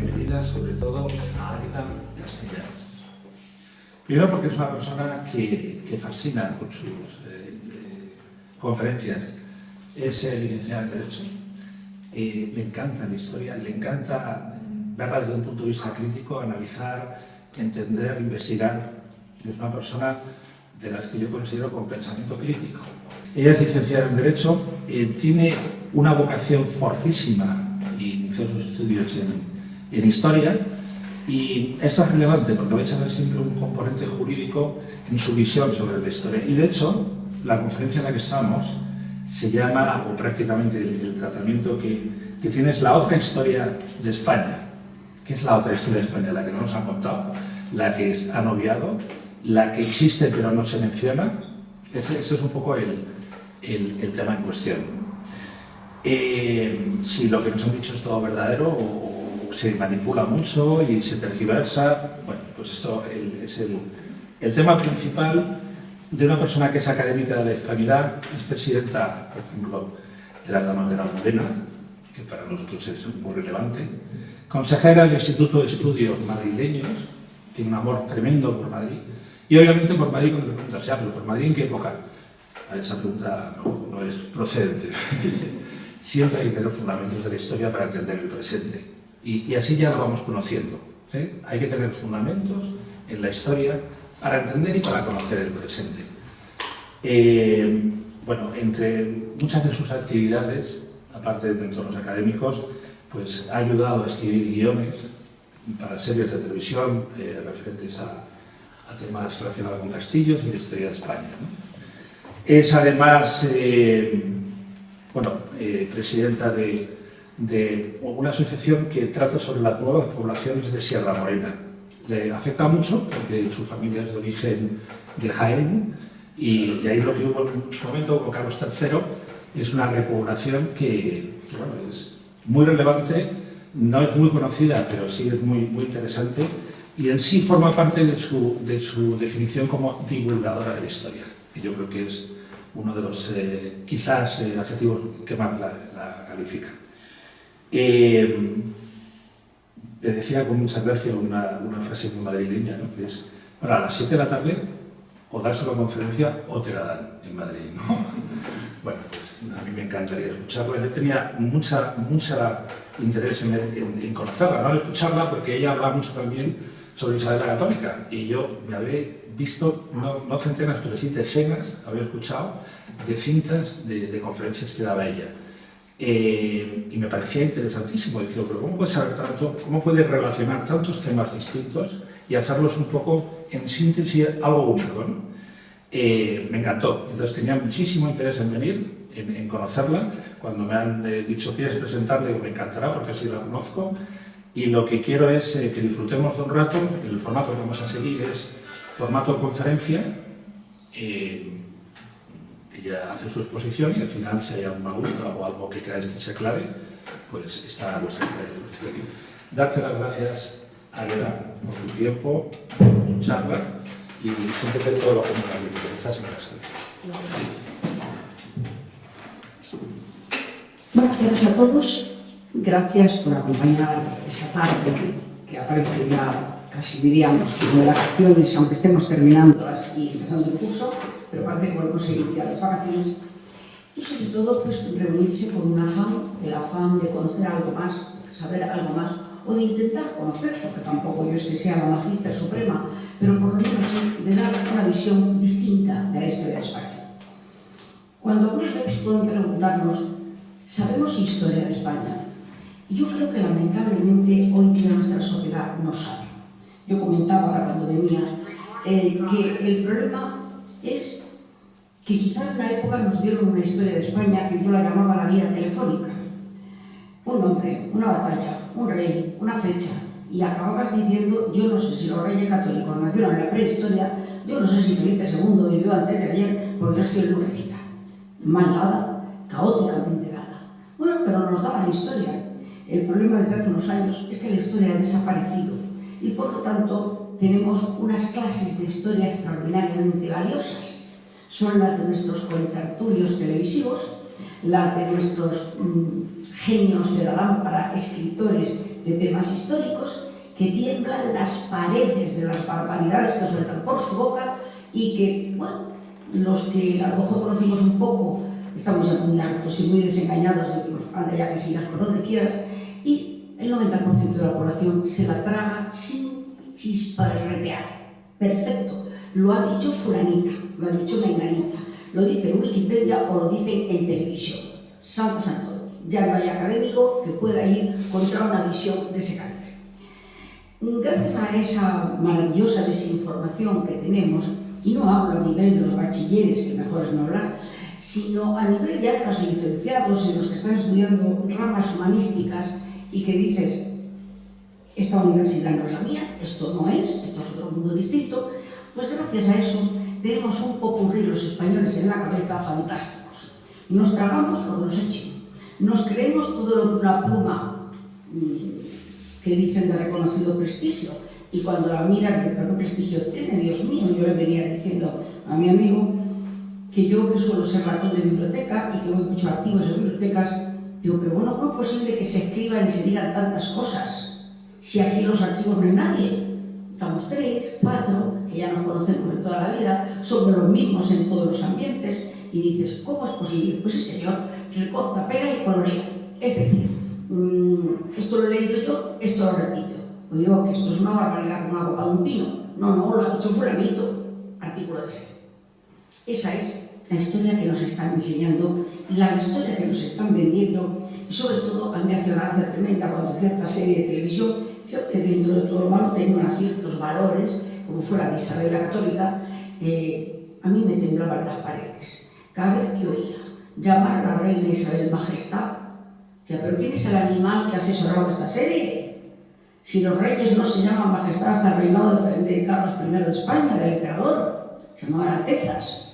bienvenida sobre todo a Águeda Castellanos. Primero porque es una persona que fascina con sus conferencias. Es licenciada en Derecho, le encanta la historia, le encanta verla desde un punto de vista crítico, analizar, entender, investigar. Es una persona de las que yo considero con pensamiento crítico. Ella es licenciada en Derecho, tiene una vocación fortísima y inició sus estudios en Historia, y esto es relevante porque vais a ver siempre un componente jurídico en su visión sobre la historia. Y de hecho, la conferencia en la que estamos se llama, o prácticamente el tratamiento que tiene es la otra historia de España. ¿Qué es la otra historia de España? La que no nos han contado, la que han obviado, la que existe pero no se menciona. Ese es un poco el tema en cuestión. Si lo que nos han dicho es todo verdadero o se manipula mucho y se tergiversa, bueno, pues esto es el tema principal de una persona que es académica de Hispanidad, es presidenta, por ejemplo, de las Damas de la Almudena, que para nosotros es muy relevante, consejera del Instituto de Estudios Madrileños, tiene un amor tremendo por Madrid, y obviamente por Madrid, cuando le preguntas, ya, pero ¿por Madrid en qué época? Esa pregunta no es procedente. Siempre hay que tener fundamentos de la historia para entender el presente. Y así ya lo vamos conociendo. Hay que tener fundamentos en la historia para entender y para conocer el presente. Bueno, entre muchas de sus actividades, aparte de dentro de los académicos, pues ha ayudado a escribir guiones para series de televisión referentes a temas relacionados con castillos y la historia de España, ¿no? Es además presidenta de una asociación que trata sobre las nuevas poblaciones de Sierra Morena. Le afecta mucho porque su familia es de origen de Jaén y ahí lo que hubo en su momento con Carlos III es una repoblación que es muy relevante, no es muy conocida, pero sí es muy interesante y en sí forma parte de su definición como divulgadora de la historia, que yo creo que es uno de los quizás adjetivos que más la califica. Me decía con mucha gracia una frase muy madrileña, ¿no? Que es, bueno, a las 7 de la tarde o das una conferencia o te la dan en Madrid, ¿no? Bueno, pues a mí me encantaría escucharla. Yo tenía mucha interés en conocerla, no escucharla, porque ella habla mucho también sobre Isabel la Católica y yo me habré visto, no centenas, pero sí decenas, había escuchado de cintas de conferencias que daba ella. Y me parecía interesantísimo, decía, pero ¿cómo puede saber tanto, cómo puede relacionar tantos temas distintos y hacerlos un poco en síntesis algo único, ¿no? Me encantó, entonces tenía muchísimo interés en venir, en conocerla. Cuando me han dicho ¿quieres presentarla? Digo, me encantará porque así la conozco y lo que quiero es que disfrutemos de un rato. El formato que vamos a seguir es formato conferencia. Ella hace su exposición y al final, si hay alguna duda o algo que queráis que se aclare, pues está a vuestra disposición. Darte las gracias, Águeda, por tu tiempo, por tu charla y siempre todo lo que me estás en casa. Buenas tardes a todos. Gracias por acompañar esta tarde que aparece ya casi diríamos como de vacaciones, aunque estemos terminándolas y empezando el curso, pero parece que volvemos a iniciar las vacaciones. Y sobre todo, pues reunirse con un afán, el afán de conocer algo más, saber algo más, o de intentar conocer, porque tampoco yo es que sea la magistra suprema, pero por lo menos sí de dar una visión distinta de la historia de España. Cuando algunas veces pueden preguntarnos, ¿sabemos historia de España? Y yo creo que lamentablemente hoy día nuestra sociedad no sabe. Yo comentaba ahora cuando venía que el problema es que quizá en una época nos dieron una historia de España que yo la llamaba la vida telefónica. Un nombre, una batalla, un rey, una fecha, y acababas diciendo, yo no sé si los reyes católicos nacieron en la prehistoria, yo no sé si Felipe II vivió antes de ayer, porque yo estoy enloquecida. Mal dada, caóticamente dada. Bueno, pero nos daban historia. El problema desde hace unos años es que la historia ha desaparecido y por lo tanto tenemos unas clases de historia extraordinariamente valiosas. Son las de nuestros contertulios televisivos, las de nuestros genios de la lámpara, escritores de temas históricos, que tiemblan las paredes de las barbaridades que sueltan por su boca y que, bueno, los que a lo mejor conocimos un poco, estamos ya muy hartos y muy desengañados de que nos anda ya que sigas por donde quieras, y el 90% de la población se la traga sin chisparretear. Perfecto. Lo ha dicho fulanita, lo ha dicho menganita, lo dice en Wikipedia o lo dicen en televisión. Santo santo, ya no hay académico que pueda ir contra una visión de ese calibre. Gracias a esa maravillosa desinformación que tenemos, y no hablo a nivel de los bachilleres, que mejor es no hablar, sino a nivel ya de los licenciados en los que están estudiando ramas humanísticas y que dices, esta universidad no es la mía, esto no es, esto es otro mundo distinto, pues gracias a eso tenemos un popurrí los españoles en la cabeza fantásticos. Nos tragamos lo que nos echen, nos creemos todo lo que una pluma que dicen de reconocido prestigio, y cuando la miras dices, ¿pero qué prestigio tiene? Dios mío, yo le venía diciendo a mi amigo que yo, que suelo ser ratón de biblioteca y que voy mucho activos en bibliotecas, digo, pero bueno, ¿cómo es posible que se escriban y se digan tantas cosas si aquí en los archivos no hay nadie? Estamos 3, 4, que ya nos conocemos de toda la vida, somos los mismos en todos los ambientes, y dices, ¿cómo es posible? Pues ese señor recorta, pega y colorea. Es decir, esto lo he leído yo, esto lo repito. O digo que esto es una barbaridad como una copa de un pino. No, lo ha dicho fulanito, artículo de fe. Esa es la historia que nos están enseñando, la historia que nos están vendiendo, y sobre todo a mí me hace una gracia tremenda cuando cierta serie de televisión, que dentro de todo lo malo tenía ciertos valores, como fuera de Isabel la Católica, a mí me temblaban las paredes. Cada vez que oía llamar a la reina Isabel Majestad, decía, ¿pero quién es el animal que ha asesorado esta serie? Si los reyes no se llaman Majestad hasta el reinado de Carlos I de España, del emperador, se llamaban Altezas.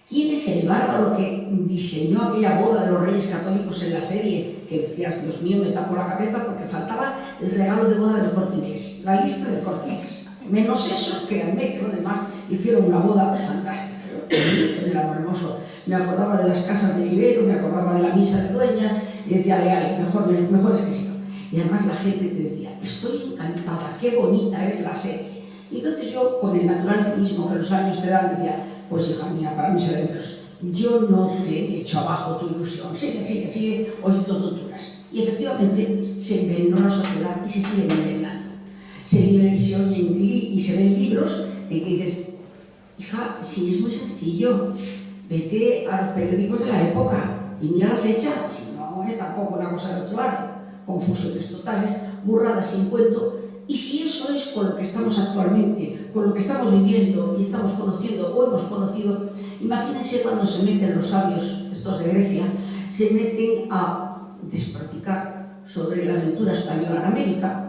¿Quién es el bárbaro que diseñó aquella boda de los reyes católicos en la serie? Que decías, Dios mío, me tapo la cabeza porque faltaba el regalo de boda del Corte Inglés, la lista del Corte Inglés. Menos eso, créanme que los demás hicieron una boda fantástica, del amor hermoso. Me acordaba de las casas de Vivero, me acordaba de la misa de dueñas, y decía, ale, mejor es que sí. Y además la gente te decía, estoy encantada, qué bonita es la serie. Y entonces yo, con el natural cinismo que los años te dan, decía, pues hija mía, para mis adentros, yo no te echo abajo tu ilusión, sigue oyendo tonturas. Y efectivamente se envenenó la sociedad y se sigue envenenando. Se oye y se ven libros en que dices, hija, si es muy sencillo, vete a los periódicos de la época y mira la fecha, si no es tampoco una cosa de otro lado, confusiones totales, burradas sin cuento. Y si eso es con lo que estamos actualmente, con lo que estamos viviendo y estamos conociendo o hemos conocido, imagínense cuando se meten los sabios, estos de Grecia, se meten a desproticar sobre la aventura española en América,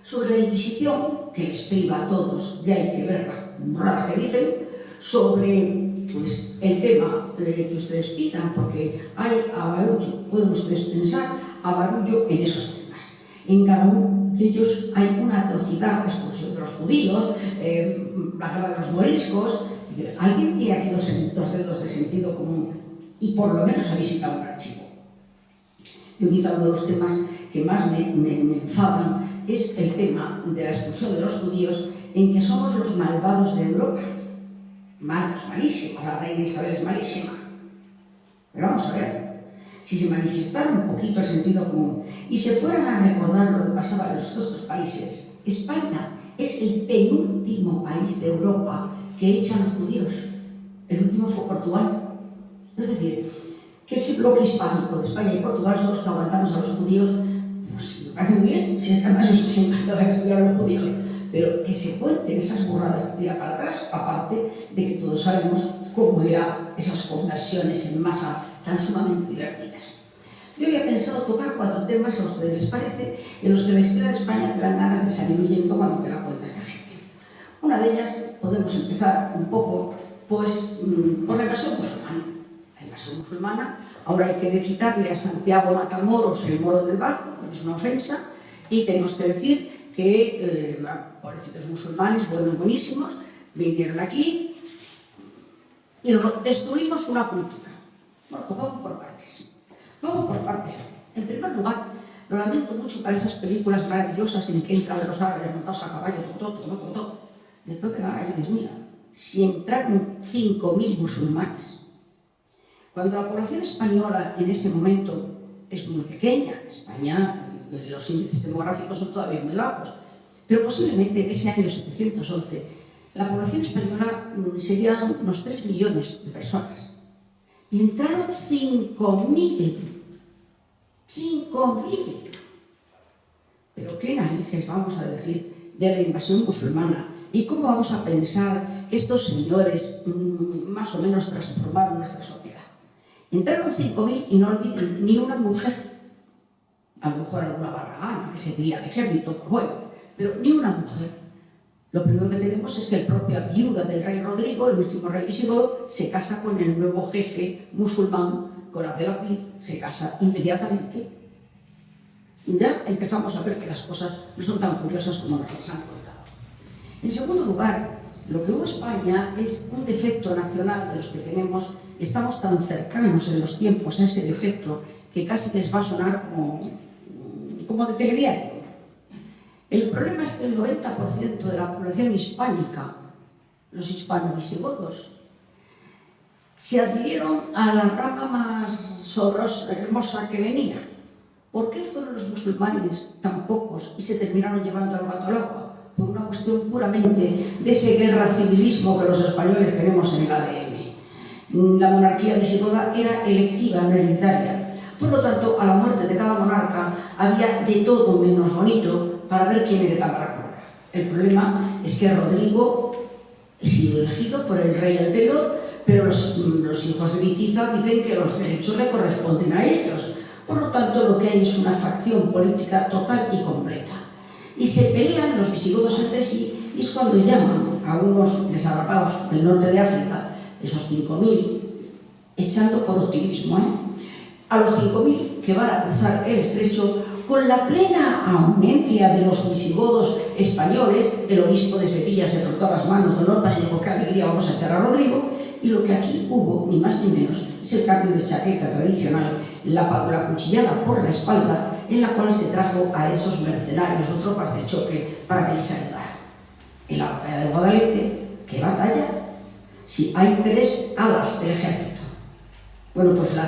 sobre la Inquisición, que les priva a todos, de ahí que ver las burradas que dicen, sobre pues, el tema que ustedes pidan, porque hay abarullo, pueden ustedes pensar, abarullo en esos temas. En cada uno de ellos hay una atrocidad, la expulsión de los judíos, la guerra de los moriscos. Alguien tiene aquí dos dedos de sentido común y por lo menos ha visitado un archivo. Yo quizá uno de los temas que más me enfadan es el tema de la expulsión de los judíos, en que somos los malvados de Europa. Malos, malísimos, la reina Isabel es malísima. Pero vamos a ver, si se manifestara un poquito el sentido común y se fueran a recordar lo que pasaba en estos países, España es el penúltimo país de Europa que echan a los judíos. El último fue Portugal. Es decir, que ese bloque hispánico de España y Portugal son los que aguantamos a los judíos. Pues me parece muy bien, si además yo estoy encantada de estudiar a los judíos, pero que se cuenten esas burradas de tira para atrás, aparte de que todos sabemos cómo eran esas conversiones en masa tan sumamente divertidas. Yo había pensado tocar 4 temas, a ustedes les parece, en los que la historia de España te dan ganas de salir huyendo cuando te la cuenta esta gente. Una de ellas, podemos empezar un poco, pues, por la invasión musulmana. La invasión musulmana, ahora hay que quitarle a Santiago Matamoros el moro del Bajo, es una ofensa, y tenemos que decir que, pobrecitos musulmanes, buenísimos, vinieron aquí y destruimos una cultura. Bueno, pues vamos por partes. En primer lugar, Lo lamento mucho para esas películas maravillosas en que entran los árabes montados a caballo, Después que ay, Dios mío, si entraron 5.000 musulmanes, cuando la población española en ese momento es muy pequeña, España, los índices demográficos son todavía muy bajos, pero posiblemente en ese año 711 la población española serían unos 3 millones de personas. Y entraron 5.000. 5.000. Pero qué narices vamos a decir de la invasión musulmana y cómo vamos a pensar que estos señores más o menos transformaron nuestra sociedad. Entraron 5.000 y no olviden ni una mujer, a lo mejor alguna barragana que servía al ejército, pues bueno, pero ni una mujer. Lo primero que tenemos es que la propia viuda del rey Rodrigo, el último rey visigodo, se casa con el nuevo jefe musulmán, con Abdelaziz, se casa inmediatamente. Ya empezamos a ver que las cosas no son tan curiosas como nos las han contado. En segundo lugar, lo que hubo en España es un defecto nacional de los que tenemos. Estamos tan cercanos en los tiempos a ese defecto que casi les va a sonar como de telediario. El problema es que el 90% de la población hispánica, los hispano-visigodos, se adhirieron a la rama más hermosa que venía. ¿Por qué fueron los musulmanes tan pocos y se terminaron llevando al gato al agua? Por una cuestión puramente de ese guerra civilismo que los españoles tenemos en el ADN. La monarquía visigoda era electiva, no hereditaria. Por lo tanto, a la muerte de cada monarca había de todo menos bonito para ver quién heredaba la corona. El problema es que Rodrigo ha sido elegido por el rey anterior, pero los hijos de Vitiza dicen que los derechos le corresponden a ellos. Por lo tanto, lo que hay es una facción política total y completa. Y se pelean los visigodos entre sí, y es cuando llaman a unos desarrapados del norte de África, esos 5.000, echando por optimismo, a los 5.000 que van a cruzar el estrecho con la plena ausencia de los visigodos españoles. El obispo de Sevilla se frotó las manos de notas y dijo: qué alegría, vamos a echar a Rodrigo. Y lo que aquí hubo, ni más ni menos, es el cambio de chaqueta tradicional, la cuchillada por la espalda, en la cual se trajo a esos mercenarios o tropas de choque para que les ayudaran. En la batalla de Guadalete, ¿qué batalla? Si hay 3 alas del ejército. Bueno, pues el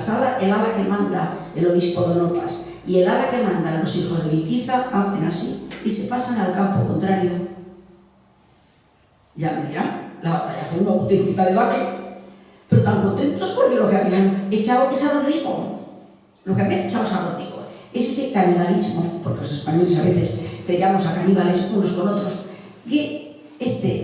ala que manda el obispo de Notas y el ala que mandan los hijos de Vitiza hacen así y se pasan al campo contrario. Ya me dirán, la batalla fue una auténtica debacle, pero tan contentos porque lo que habían echado es a Rodrigo. Lo que habían echado es a Rodrigo. Es ese canibalismo, porque los españoles a veces peleamos a caníbales unos con otros, que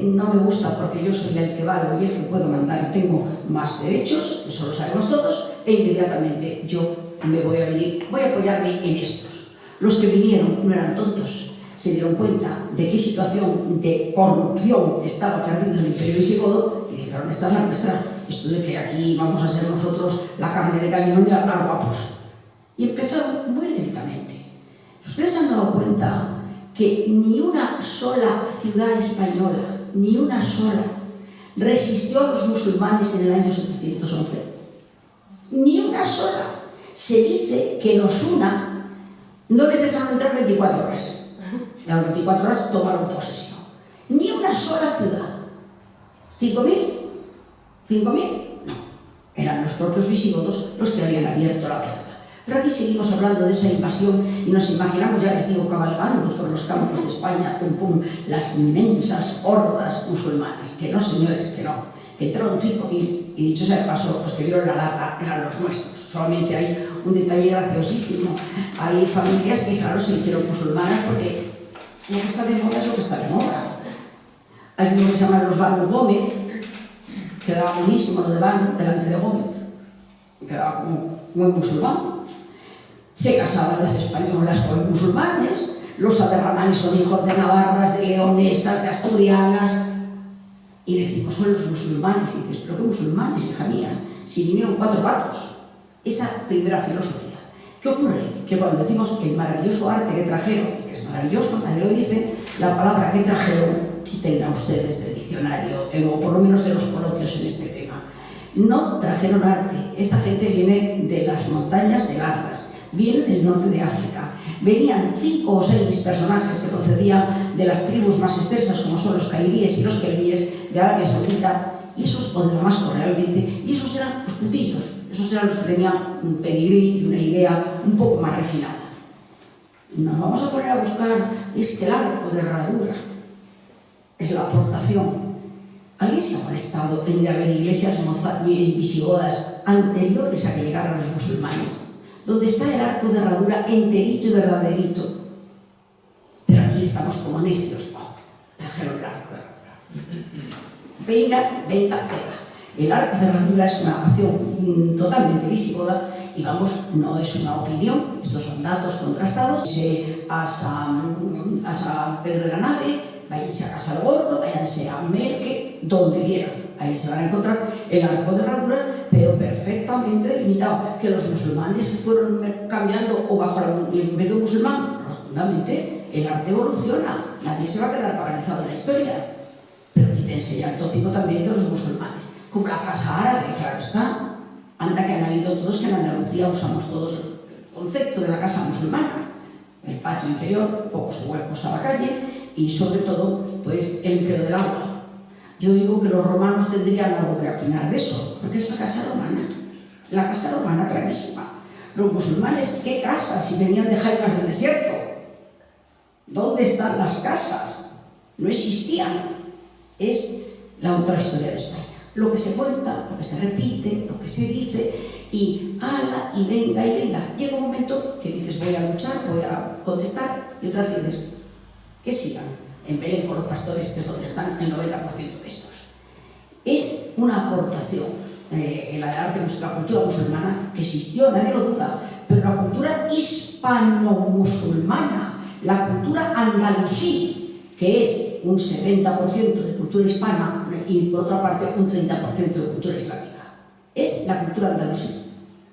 no me gusta porque yo soy el que valgo y el que puedo mandar y tengo más derechos, eso lo sabemos todos, e inmediatamente yo me voy a apoyarme en estos. Los que vinieron no eran tontos, se dieron cuenta de qué situación de corrupción estaba perdido el imperio visigodo y dijeron: esta es la nuestra, esto de que aquí vamos a ser nosotros la carne de cañón y a hablar guapos. Y empezaron muy lentamente. ¿Ustedes han dado cuenta que ni una sola ciudad española, ni una sola, resistió a los musulmanes en el año 711? Ni una sola. Se dice que en Osuna no les dejaron entrar 24 horas. Y a las 24 horas tomaron posesión. Ni una sola ciudad. ¿5.000? ¿5.000? No. Eran los propios visigodos los que habían abierto la puerta. Pero aquí seguimos hablando de esa invasión y nos imaginamos, ya les digo, cabalgando por los campos de España, pum pum, las inmensas hordas musulmanas. Que no, señores, que no. Que entraron 5.000 y, dicho sea de paso, los que dieron la lata eran los nuestros. Solamente hay un detalle graciosísimo. Hay familias que, claro, se hicieron musulmanas porque lo que está de moda es lo que está de moda. Hay uno que se llama los Banu Gómez, quedaba buenísimo lo de Banu delante de Gómez, quedaba como muy musulmán. Se casaban las españolas con musulmanes, los aderramanes son hijos de navarras, de leonesas, de asturianas, y decimos: son los musulmanes. Y dices: ¿pero qué musulmanes, hija mía? Si vinieron 4 gatos. Esa primera filosofía. ¿Qué ocurre? Que cuando decimos el maravilloso arte que trajeron, y que es maravilloso, nadie lo dice, la palabra que trajeron, quítenla ustedes del diccionario, o por lo menos de los coloquios en este tema. No trajeron arte. Esta gente viene de las montañas del Atlas, viene del norte de África. Venían 5 o 6 personajes que procedían de las tribus más extensas, como son los cairíes y los kelvíes de Arabia Saudita, y esos, o de Damasco realmente, y esos eran los cultillos, esos eran los que tenían un pedigrí y una idea un poco más refinada. Nos vamos a poner a buscar, es que el arco de herradura es la aportación. ¿Alguien se ha molestado en ir a ver iglesias visigodas anteriores a que llegaran los musulmanes? Donde está el arco de herradura enterito y verdaderito. Pero aquí estamos como necios. Oh, trajeron el arco de herradura. Venga, venga, venga. El arco de herradura es una acción totalmente visigoda y vamos, no es una opinión, estos son datos contrastados. A San Pedro de la Nave, váyanse a Casa del Gordo, váyanse a Merque, donde quieran. Ahí se van a encontrar el arco de herradura, pero perfectamente delimitado. Que los musulmanes fueron cambiando o bajo el imperio musulmán, rotundamente, el arte evoluciona. Nadie se va a quedar paralizado en la historia. Pero quítense ya el tópico también de los musulmanes. Como la casa árabe, claro está. Anda que han ido todos, que en Andalucía usamos todos el concepto de la casa musulmana. El patio interior, pocos huecos a la calle y sobre todo, pues, el empleo del agua. Yo digo que los romanos tendrían algo que opinar de eso, porque es la casa romana. La casa romana clarísima. Los musulmanes, ¿qué casas si venían de jaimas del desierto? ¿Dónde están las casas? No existían. Es la otra historia de España. Lo que se cuenta, lo que se repite, lo que se dice, y ala, y venga, y venga. Llega un momento que dices, voy a luchar, voy a contestar, y otras dices, que sigan en Belén con los pastores, que es donde están el 90% de estos. Es una aportación en la arte, la cultura musulmana, que existió, nadie lo duda, pero la cultura hispano-musulmana, la cultura andalusí, que es un 70% de cultura hispana y por otra parte un 30% de cultura islámica. Es la cultura andalusí.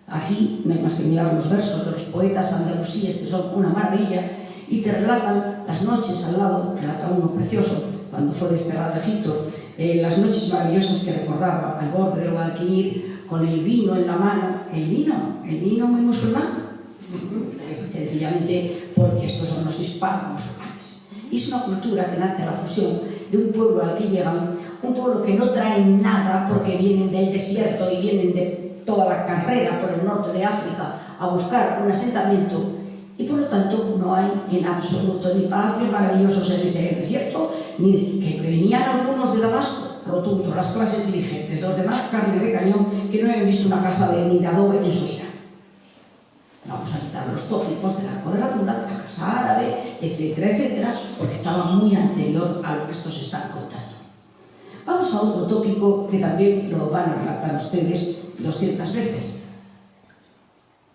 Aquí no hay más que mirar los versos de los poetas andalusíes, que son una maravilla, y te relatan las noches al lado, relata uno precioso, cuando fue desterrado de Egipto, las noches maravillosas que recordaba al borde del Guadalquivir, con el vino en la mano. El vino muy musulmán. Es sencillamente porque estos son los hispanos musulmanes. Es una cultura que nace a la fusión de un pueblo al que llegan, un pueblo que no trae nada porque vienen del desierto y vienen de toda la carrera por el norte de África a buscar un asentamiento, y por lo tanto no hay en absoluto ni palacios maravillosos en ese desierto, ni que venían algunos de Damasco, rotundos, las clases dirigentes, los demás carne de cañón, que no habían visto una casa ni de adobe en su vida. Vamos a quitar los tópicos del arco de herradura, de la casa árabe, etcétera, etcétera, porque estaba muy anterior a lo que estos están contando. Vamos a otro tópico que también lo van a relatar ustedes 200 veces.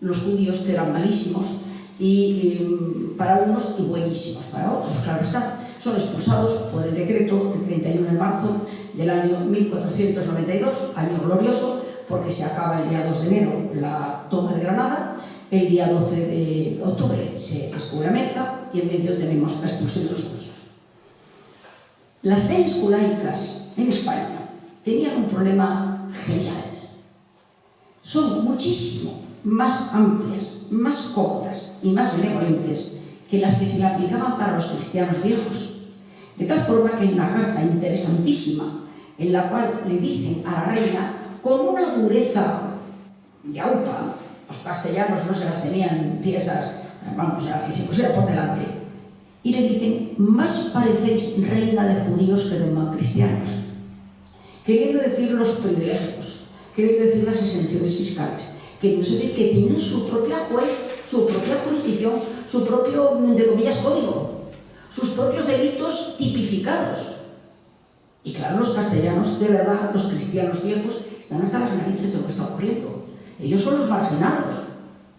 Los judíos, que eran malísimos y para unos y buenísimos para otros, claro está, son expulsados por el decreto del 31 de marzo del año 1492, año glorioso, porque se acaba el día 2 de enero la toma de Granada. El día 12 de octubre se descubre América y en medio tenemos la expulsión de los judíos. Las leyes judaicas en España tenían un problema genial. Son muchísimo más amplias, más cómodas y más benevolentes que las que se le aplicaban para los cristianos viejos. De tal forma que hay una carta interesantísima en la cual le dicen a la reina, con una dureza de aupa, los castellanos no se las tenían tiesas, vamos, a que se pusiera por delante, y le dicen, más parecéis reina de judíos que de cristianos, queriendo decir los privilegios, queriendo decir las exenciones fiscales, queriendo decir que tienen su propia juez, su propia jurisdicción, su propio, entre comillas, código, sus propios delitos tipificados. Y claro, los castellanos, de verdad, los cristianos viejos, están hasta las narices de lo que está ocurriendo. Ellos son los marginados.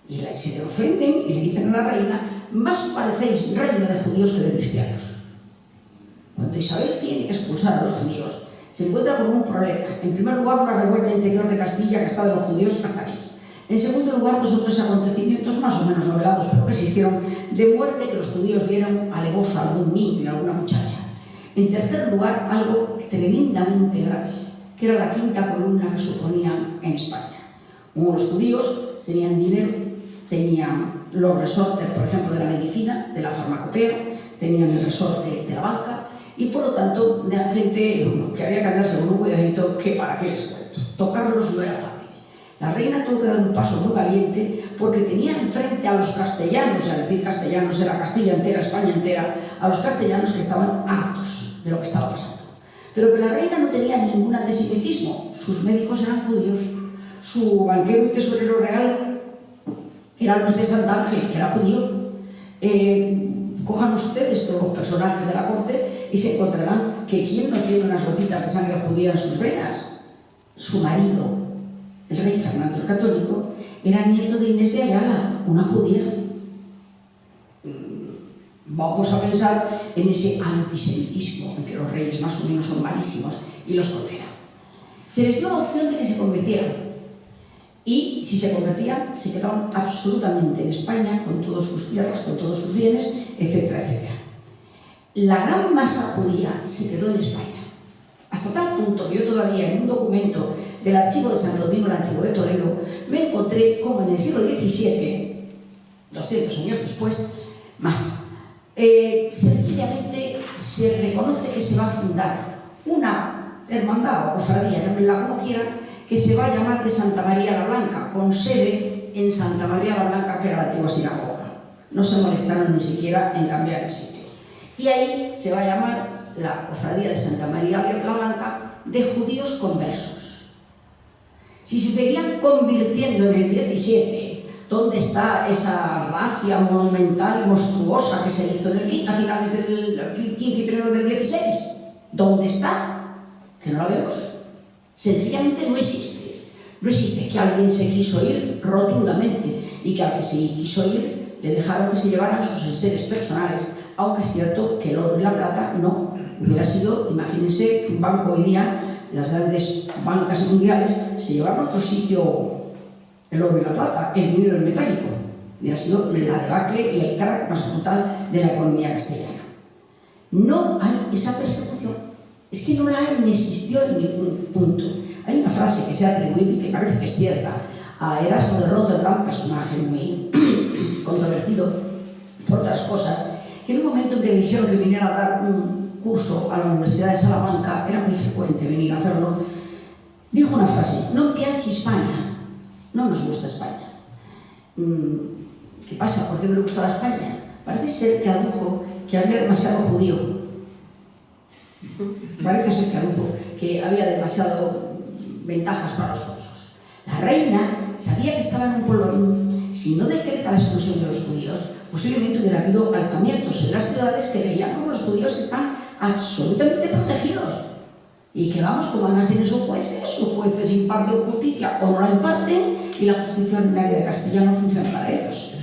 Y se le ofenden y le dicen a la reina, más parecéis reina de judíos que de cristianos. Cuando Isabel tiene que expulsar a los judíos, se encuentra con un problema. En primer lugar, una revuelta interior de Castilla que está de los judíos hasta aquí. En segundo lugar, dos otros acontecimientos más o menos novelados, pero que existieron, de muerte que los judíos dieron alevoso a algún niño y a alguna muchacha. En tercer lugar, algo tremendamente grave, que era la quinta columna que suponían en España. Como los judíos tenían dinero, tenían los resortes, por ejemplo, de la medicina, de la farmacopea, tenían el resorte de la banca, y por lo tanto eran gente que había que andarse con un cuidadito que para qué les cuento. Tocarlos no era fácil. La reina tuvo que dar un paso muy valiente porque tenía enfrente a los castellanos, y al decir castellanos era Castilla entera, España entera, a los castellanos que estaban hartos de lo que estaba pasando. Pero que la reina no tenía ningún antisemitismo, sus médicos eran judíos, su banquero y tesorero real era Luis de Santa Ángel, que era judío. Cojan ustedes todos los personajes de la corte y se encontrarán que ¿quién no tiene unas gotitas de sangre judía en sus venas? Su marido, el rey Fernando el Católico, era nieto de Inés de Ayala, una judía. Vamos a pensar en ese antisemitismo en que los reyes más o menos son malísimos y los condenan. Se les dio la opción de que se convirtieran. Y si se convertían, se quedaban absolutamente en España, con todas sus tierras, con todos sus bienes, etcétera, etcétera. La gran masa judía se quedó en España. Hasta tal punto que yo todavía en un documento del archivo de Santo Domingo el Antiguo de Toledo me encontré como en el siglo XVII, 200 años después, más, sencillamente se reconoce que se va a fundar una hermandad o cofradía, llámenla como quieran, que se va a llamar de Santa María la Blanca, con sede en Santa María la Blanca, que era la antigua sinagoga. No se molestaron ni siquiera en cambiar el sitio. Y ahí se va a llamar la cofradía de Santa María la Blanca de judíos conversos. Si se seguían convirtiendo en el 17, ¿dónde está esa racia monumental y monstruosa que se hizo en a finales del 15 y primero del 16? ¿Dónde está? Que no la vemos. Sencillamente no existe. No existe. Que alguien se quiso ir rotundamente y que al que se quiso ir le dejaron que se llevaran sus enseres personales, aunque es cierto que el oro y la plata no. Hubiera sido, imagínense, que un banco hoy día, las grandes bancas mundiales, se llevaron a otro sitio el oro y la plata, el dinero en metálico. Hubiera sido la debacle y el crack más brutal de la economía castellana. No hay esa persecución. Es que no la hay ni existió en ningún punto. Hay una frase que se ha atribuido y que parece que es cierta a Erasmo de Rotterdam, personaje muy controvertido por otras cosas, que en un momento en que le dijeron que viniera a dar un curso a la Universidad de Salamanca, era muy frecuente venir a hacerlo, dijo una frase: no piace España, no nos gusta España. ¿Qué pasa? ¿Por qué no le gustaba España? Parece ser que adujo que había demasiado judío. Parece ser que adujo que había demasiado ventajas para los judíos. La reina sabía que estaba en un polvorín. Si no decreta la expulsión de los judíos, posiblemente hubiera habido alzamientos en las ciudades que veían como los judíos están absolutamente protegidos. Y que vamos, como además tienen sus jueces imparten justicia o no la imparten, y la justicia ordinaria de Castilla no funciona para ellos.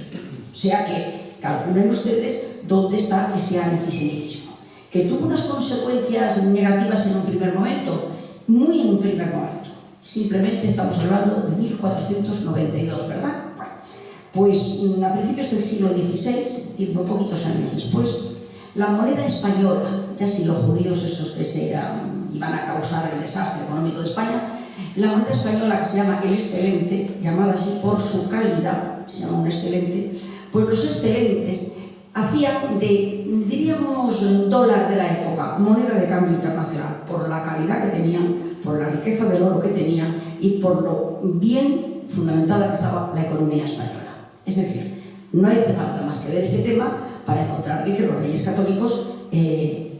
O sea que calculen ustedes dónde está ese antisemitismo, que tuvo unas consecuencias negativas en un primer momento, muy en un primer momento. Simplemente estamos hablando de 1492, ¿verdad? Bueno, pues a principios del siglo XVI, es decir, muy poquitos años después, la moneda española, ya sin los judíos esos que iban a causar el desastre económico de España, la moneda española, que se llama el excelente, llamada así por su calidad, se llama un excelente, pues los excelentes hacían de, diríamos, dólar de la época, moneda de cambio internacional, por la calidad que tenían, por la riqueza del oro que tenían y por lo bien fundamentada que estaba la economía española. Es decir, no hace falta más que ver ese tema para encontrar que los reyes católicos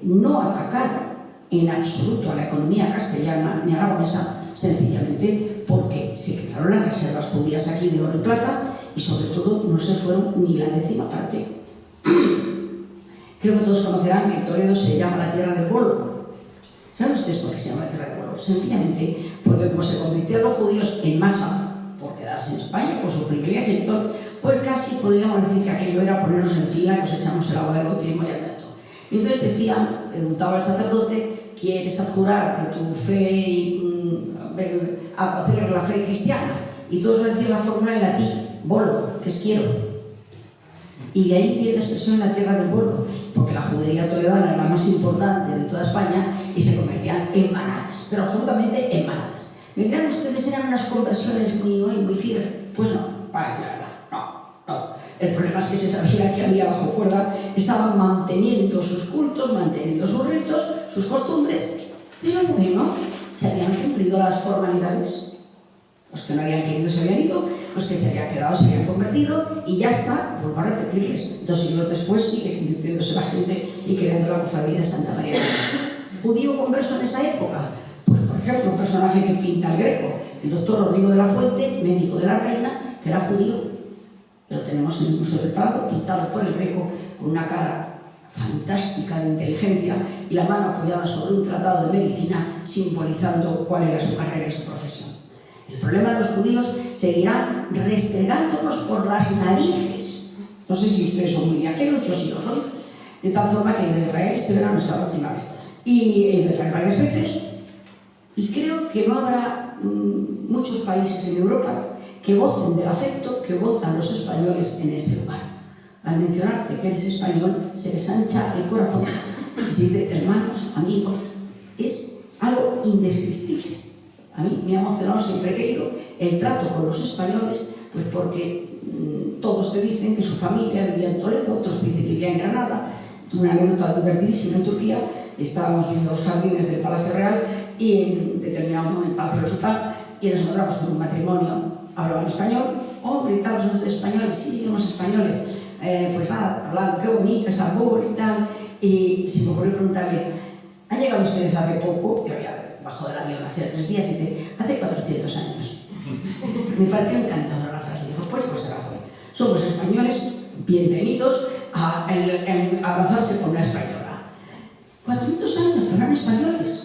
no atacaron en absoluto a la economía castellana ni aragonesa, sencillamente porque se quedaron las reservas judías aquí de oro y plata y sobre todo no se fueron ni la décima parte. Creo que todos conocerán que Toledo se llama la tierra del bolo. ¿Saben ustedes por qué se llama la tierra del bolo? Sencillamente porque como se convirtieron los judíos en masa por quedarse en España con su privilegio, pues casi podríamos decir que aquello era ponernos en fila, nos echamos el agua de bautismo y al dato. Y entonces decían, preguntaba el sacerdote: ¿quieres adjurar de tu fe y acoger la fe cristiana? Y todos le decían la fórmula en latín: bolo, que es quiero. Y de ahí viene la expresión la tierra del bolo, porque la judería toledana era la más importante de toda España y se convertían en manadas, pero absolutamente en manadas. ¿Me dirán ustedes, eran unas conversiones muy firmes? Pues no, para decir la verdad, no. El problema es que se sabía que había bajo cuerda, estaban manteniendo sus cultos, manteniendo sus ritos, sus costumbres, pero bueno, se habían cumplido las formalidades. Los que no habían querido se habían ido, los que se habían quedado se habían convertido y ya está, vuelvo a repetirles, 2 siglos después sigue convirtiéndose la gente y creando la cofradía de Santa María. ¿Judío converso en esa época? Pues por ejemplo, un personaje que pinta el Greco, el doctor Rodrigo de la Fuente, médico de la reina, que era judío. Lo tenemos en el Museo del Prado, pintado por el Greco, con una cara fantástica de inteligencia y la mano apoyada sobre un tratado de medicina simbolizando cuál era su carrera y su profesión. El problema de los judíos seguirán restregándonos por las narices. No sé si ustedes son muy viajeros, yo sí lo soy, de tal forma que en Israel este verano es la última vez. Y en Israel varias veces, y creo que no habrá muchos países en Europa que gocen del afecto que gozan los españoles en este lugar. Al mencionarte que eres español, se les ancha el corazón. Y se dice, hermanos, amigos, es algo indescriptible. A mí me ha emocionado siempre que he ido el trato con los españoles, pues porque todos te dicen que su familia vivía en Toledo, otros te dicen que vivía en Granada. Tuve una anécdota divertidísima en Turquía, estábamos viendo los jardines del Palacio Real y en determinado momento, en el Palacio del Sultán, y nos encontramos con un matrimonio, hablaban español, hombre, y tal, los de españoles, sí, somos españoles, pues nada, hablando, qué bonito, Estambul y tal, y se me ocurrió preguntarle, ¿han llegado ustedes hace poco? Yo había bajado del avión hace 3 días y dice, hace 400 años. Me pareció encantadora la frase, dijo, pues razón, somos españoles, bienvenidos a abrazarse con una española. 400 años, pero eran españoles,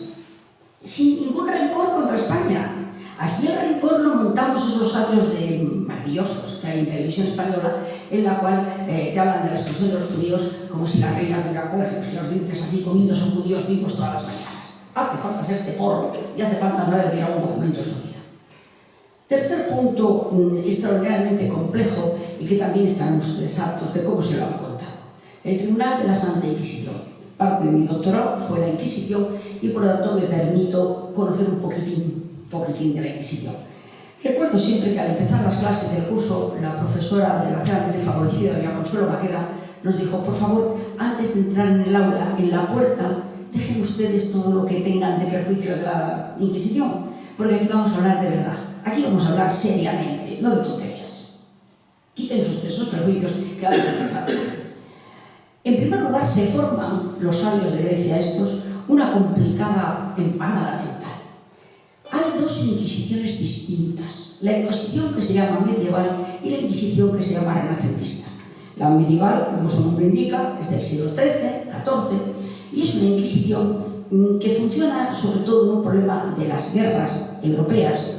sin ningún rencor contra España. Aquí el rencor lo montamos esos sabios maravillosos que hay en televisión española, en la cual te hablan de la expulsión de los judíos como si la reina tuviera los dientes así comiendo son judíos vivos todas las mañanas. Hace falta ser de porro y hace falta no haber mirado un documento en su vida. Tercer punto extraordinariamente complejo y que también están ustedes hartos de cómo se lo han contado. El Tribunal de la Santa Inquisición. Parte de mi doctorado fue la Inquisición y por lo tanto me permito conocer un poquitín de la Inquisición. Recuerdo siempre que al empezar las clases del curso, la profesora desgraciadamente favorecida, doña Consuelo Maqueda, nos dijo, por favor, antes de entrar en el aula, en la puerta, dejen ustedes todo lo que tengan de prejuicios de la Inquisición, porque aquí vamos a hablar de verdad, aquí vamos a hablar seriamente, no de tonterías. Quiten esos prejuicios que vamos a empezar. En primer lugar, se forman los sabios de Grecia estos una complicada empanada mental. Hay 2 inquisiciones distintas, la Inquisición que se llama medieval y la Inquisición que se llama renacentista. La medieval, como su nombre indica, es del siglo XIII, XIV, y es una Inquisición que funciona sobre todo en un problema de las guerras europeas.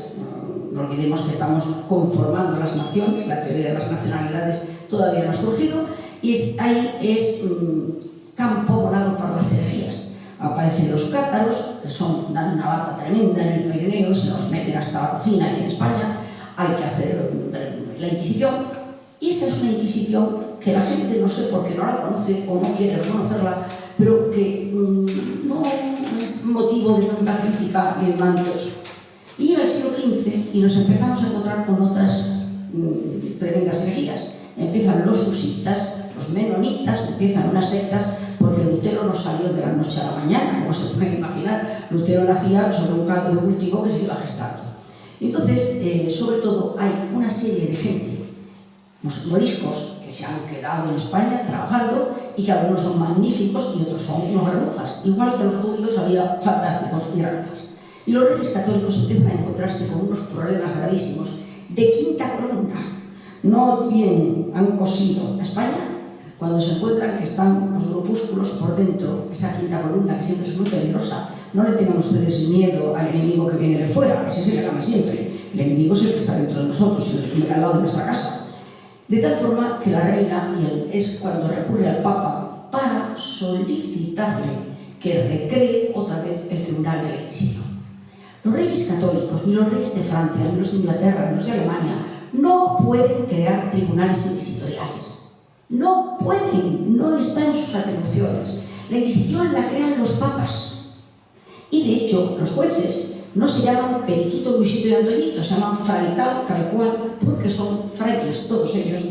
No olvidemos que estamos conformando las naciones, la teoría de las nacionalidades todavía no ha surgido, y ahí es campo abonado para las herejías. Aparecen los cátaros, que dan una bata tremenda en el Pirineo, se nos meten hasta la cocina aquí en España, hay que hacer la Inquisición, y esa es una Inquisición que la gente no sé por qué no la conoce o no quiere reconocerla, pero que no es motivo de tanta crítica ni de tanto eso. Y llega el siglo XV y nos empezamos a encontrar con otras tremendas herejías. Empiezan los husitas, los menonitas, empiezan unas sectas, porque Lutero no salió de la noche a la mañana, como se pueden imaginar. Lutero nacía sobre un caldo de cultivo que se iba gestando. Entonces, sobre todo, hay una serie de gente, moriscos, que se han quedado en España trabajando y que algunos son magníficos y otros son unos granujas. Igual que los judíos había fantásticos y granujas. Y los reyes católicos empiezan a encontrarse con unos problemas gravísimos de quinta columna. No bien han cosido a España cuando se encuentran que están los grupúsculos por dentro, esa quinta columna que siempre es muy peligrosa. No le tengan ustedes miedo al enemigo que viene de fuera, ese se le gana siempre. El enemigo es el que está dentro de nosotros y al lado de nuestra casa. De tal forma que la reina es cuando recurre al Papa para solicitarle que recree otra vez el Tribunal de la Inquisición. Los reyes católicos, ni los reyes de Francia, ni los de Inglaterra, ni los de Alemania, no pueden crear tribunales inquisitoriales. No pueden, no está en sus atribuciones. La Inquisición la crean los papas. Y de hecho, los jueces no se llaman Periquito, Luisito y Antoñito, se llaman fray tal, fray cual, porque son frailes, todos ellos,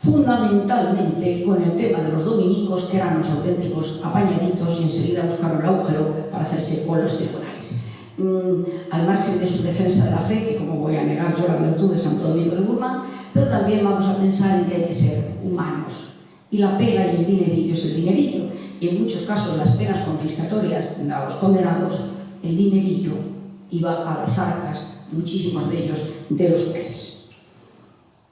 fundamentalmente con el tema de los dominicos, que eran los auténticos apañaditos y enseguida buscaron el agujero para hacerse con los tribunales. Al margen de su defensa de la fe, que como voy a negar yo la virtud de Santo Domingo de Guzmán, pero también vamos a pensar en que hay que ser humanos. Y la pena y el dinerillo es el dinerillo. Y en muchos casos las penas confiscatorias a los condenados, el dinerillo iba a las arcas, muchísimos de ellos, de los jueces.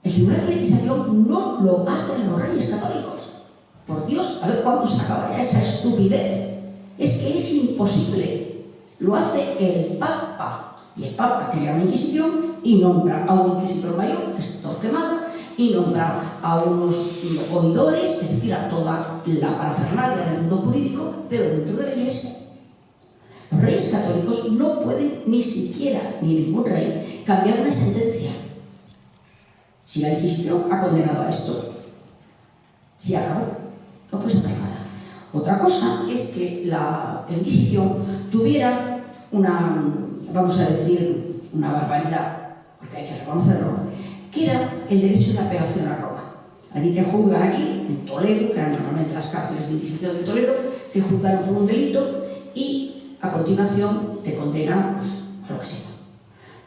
El Tribunal de Legislación no lo hacen los reyes católicos. Por Dios, a ver cuándo se acaba ya esa estupidez. Es que es imposible. Lo hace el Papa. Y el Papa crea una Inquisición y nombra a un inquisidor mayor, que es Torquemada, y nombra a unos oidores, es decir, a toda la parafernalia del mundo jurídico, pero dentro de la Iglesia. Los reyes católicos no pueden ni siquiera, ni ningún rey, cambiar una sentencia. Si la Inquisición ha condenado a esto, si acabó, no puedes hacer nada. Otra cosa es que la Inquisición tuviera una, vamos a decir, una barbaridad, porque hay que reconocerlo, que era el derecho de apelación a Roma. A ti te juzgan aquí, en Toledo, que eran normalmente las cárceles de Inquisición de Toledo, te juzgan por un delito y a continuación te condenan pues, a lo que sea.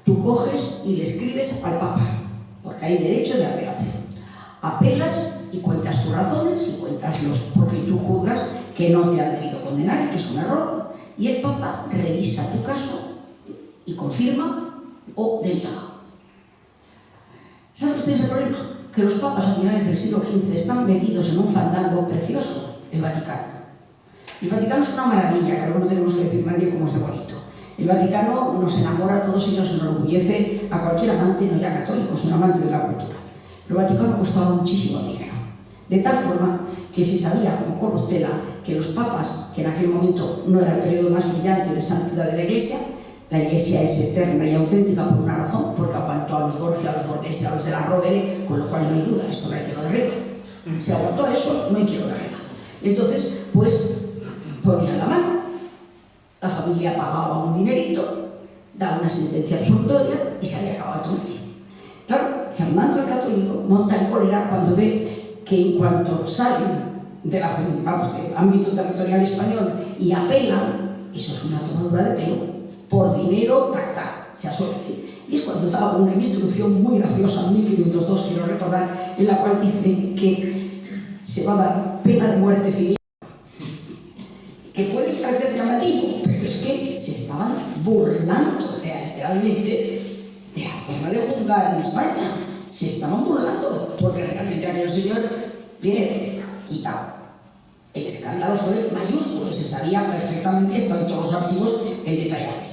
Tú coges y le escribes al Papa, porque hay derecho de apelación. Apelas y cuentas tus razones y cuentas los porque tú juzgas que no te han debido condenar y que es un error, y el Papa revisa tu caso y confirma o deniega. ¿Saben ustedes el problema? Que los papas a finales del siglo XV están metidos en un fandango precioso, el Vaticano. El Vaticano es una maravilla, que no tenemos que decir nadie cómo es de bonito. El Vaticano nos enamora a todos y nos enorgullece a cualquier amante, no ya católico, sino amante de la cultura. Pero el Vaticano costaba muchísimo dinero. De tal forma que se sabía como corruptela que los papas, que en aquel momento no era el periodo más brillante de santidad de la Iglesia es eterna y auténtica por una razón, porque aguantó a los Borgia, a los Borghese, a los de la Rovere, con lo cual no hay duda, esto no hay que lo de regla. Se aguantó a eso, no hay que lo de regla. Entonces, pues, ponían la mano, la familia pagaba un dinerito, daba una sentencia absolutoria y se había acabado todo el tiempo. Claro, Fernando el Católico monta en cólera cuando ve que en cuanto salen del ámbito territorial español y apelan, eso es una tomadura de pelo, por dinero, se asuelven. Y es cuando da una instrucción muy graciosa, en 1502, quiero recordar, en la cual dice que se va a dar pena de muerte civil, que puede parecer llamativo, pero es que se estaban burlando literalmente de la forma de juzgar en España. Se estaban burlando, porque realmente aquel señor dinero quitado. El escándalo fue mayúsculo, se sabía perfectamente, están todos los archivos, el detallaje.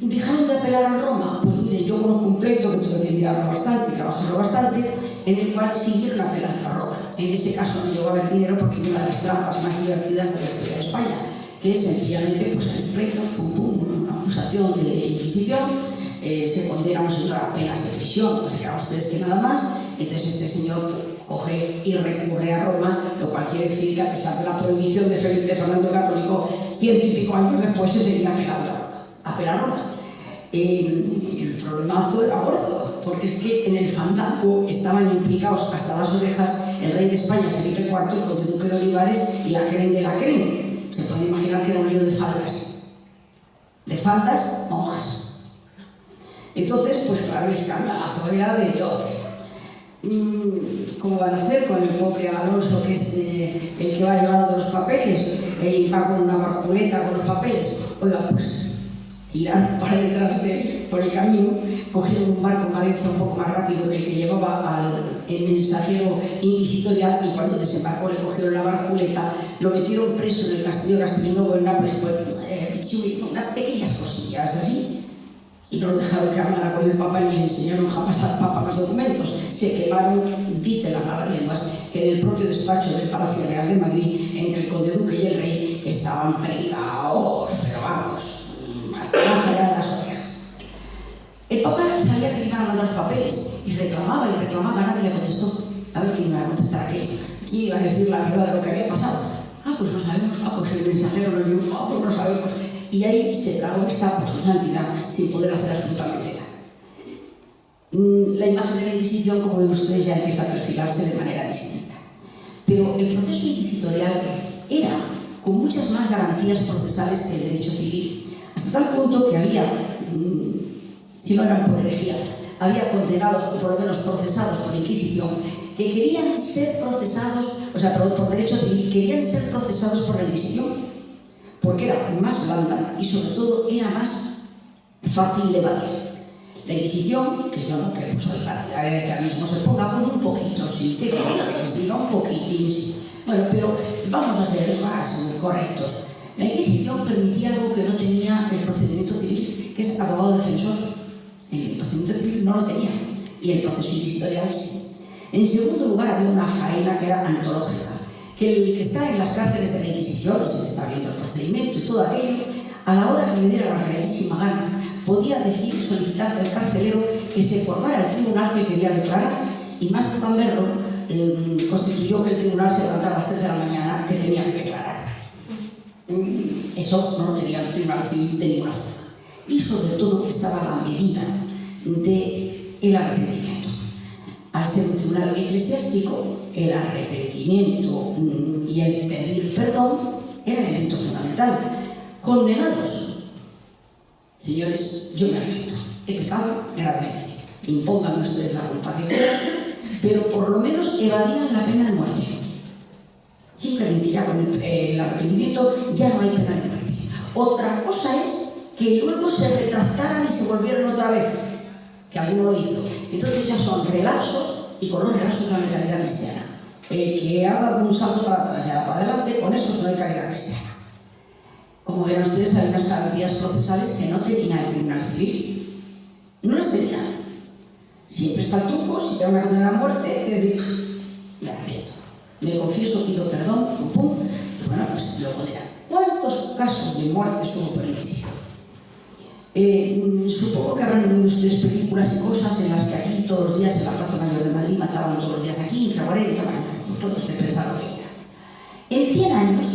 ¿Dejaron de apelar a Roma? Pues mire, yo conozco un pleito que tuve que mirarlo bastante y trabajarlo bastante, en el cual siguieron apelando a Roma. En ese caso no llegó a haber dinero porque una de las trampas más divertidas de la historia de España, que es sencillamente pues, el pleito, una acusación de Inquisición, se condena a un señor a penas de prisión, no sé qué hagan ustedes que nada más. Entonces este señor coge y recurre a Roma, lo cual quiere decir que a pesar de la prohibición de Fernando el Católico, 100 y pico años después se seguía apelando a Roma. El problemazo era gordo, porque es que en el fandango estaban implicados hasta las orejas el rey de España, Felipe IV, el conde duque de Olivares y la Creen de la Creen. Se puede imaginar que era un lío de faldas, monjas. Entonces, pues claro, el escandalazo era de Dios. ¿Cómo van a hacer con el pobre Alonso, que es el que va llevando los papeles y va con una barculeta con los papeles? Oiga, pues tirar para detrás de él por el camino, cogieron un barco en Valencia un poco más rápido que el que llevaba el mensajero inquisitorial, y cuando desembarcó le cogieron la barculeta, lo metieron preso en el castillo de Castelnuovo en Nápoles, unas pequeñas cosillas así, y no lo dejaron que hablara con el Papa ni le enseñaron jamás al Papa los documentos. Se quemaron, dicen las malas lenguas, que en el propio despacho del Palacio Real de Madrid, entre el conde duque y el rey, que estaban pregados, pero vamos, hasta más allá de las orejas. El Papa sabía que le iban a mandar los papeles y reclamaba, nadie le contestó. A ver quién iba a contestar aquello, quién iba a decir la verdad de lo que había pasado. Pues no sabemos, pues el mensajero lo dio, pues no sabemos. Y ahí se tragó el sapo su santidad sin poder hacer absolutamente nada. La imagen de la Inquisición, como ven ustedes, ya empieza a perfilarse de manera distinta. Pero el proceso inquisitorial era con muchas más garantías procesales que el derecho civil, hasta tal punto que había, si no eran por herejía, había condenados, o por lo menos procesados por la Inquisición, que querían ser procesados, o sea, por derecho civil, querían ser procesados por la Inquisición, porque era más blanda y sobre todo era más fácil de evadir. La Inquisición, que yo no creo, soy partidaria de que ahora mismo se ponga con un poquito, sí, que diga un poquitín, sí. Bueno, pero vamos a ser más correctos. La Inquisición permitía algo que no tenía el procedimiento civil, que es abogado defensor. El procedimiento civil no lo tenía, y el proceso inquisitorial sí. En segundo lugar, había una faena que era antológica, que el que está en las cárceles de la Inquisición, se le está viendo el procedimiento y todo aquello, a la hora que le diera la realísima gana, podía decir, solicitar al carcelero que se formara el tribunal que quería declarar, y más de Camberro constituyó que el tribunal se levantara a las 3 de la mañana que tenía que declarar. Eso no lo tenía el tribunal civil de ninguna forma. Y sobre todo estaba la medida del arrepentimiento. Al ser un tribunal eclesiástico, el arrepentimiento y el pedir perdón eran el elemento fundamental. Condenados, señores, yo me arrepiento, he pecado gravemente, impongan ustedes la culpa que quieran, pero por lo menos evadían la pena de muerte. Simplemente ya con el arrepentimiento ya no hay pena de muerte. Otra cosa es que luego se retractaran y se volvieron otra vez, que alguno lo hizo. Entonces ya son relapsos, y con los relapsos no hay caridad cristiana. El que ha dado un salto para atrás y para adelante, con eso no hay caridad cristiana. Como verán ustedes, hay unas garantías procesales que no tenía el tribunal civil. No las tenía. Siempre está el truco, si te van a condenar a muerte, es decir, me arrepiento, me confieso, pido perdón, pum, pum, y bueno, pues lo condenan. ¿Cuántos casos de muerte hubo por la Inquisición? Supongo que habrán oído ustedes películas y cosas en las que aquí todos los días en la Plaza Mayor de Madrid mataban todos los días a 15, a 40, bueno, puede usted pensar lo que quiera. En 100 años,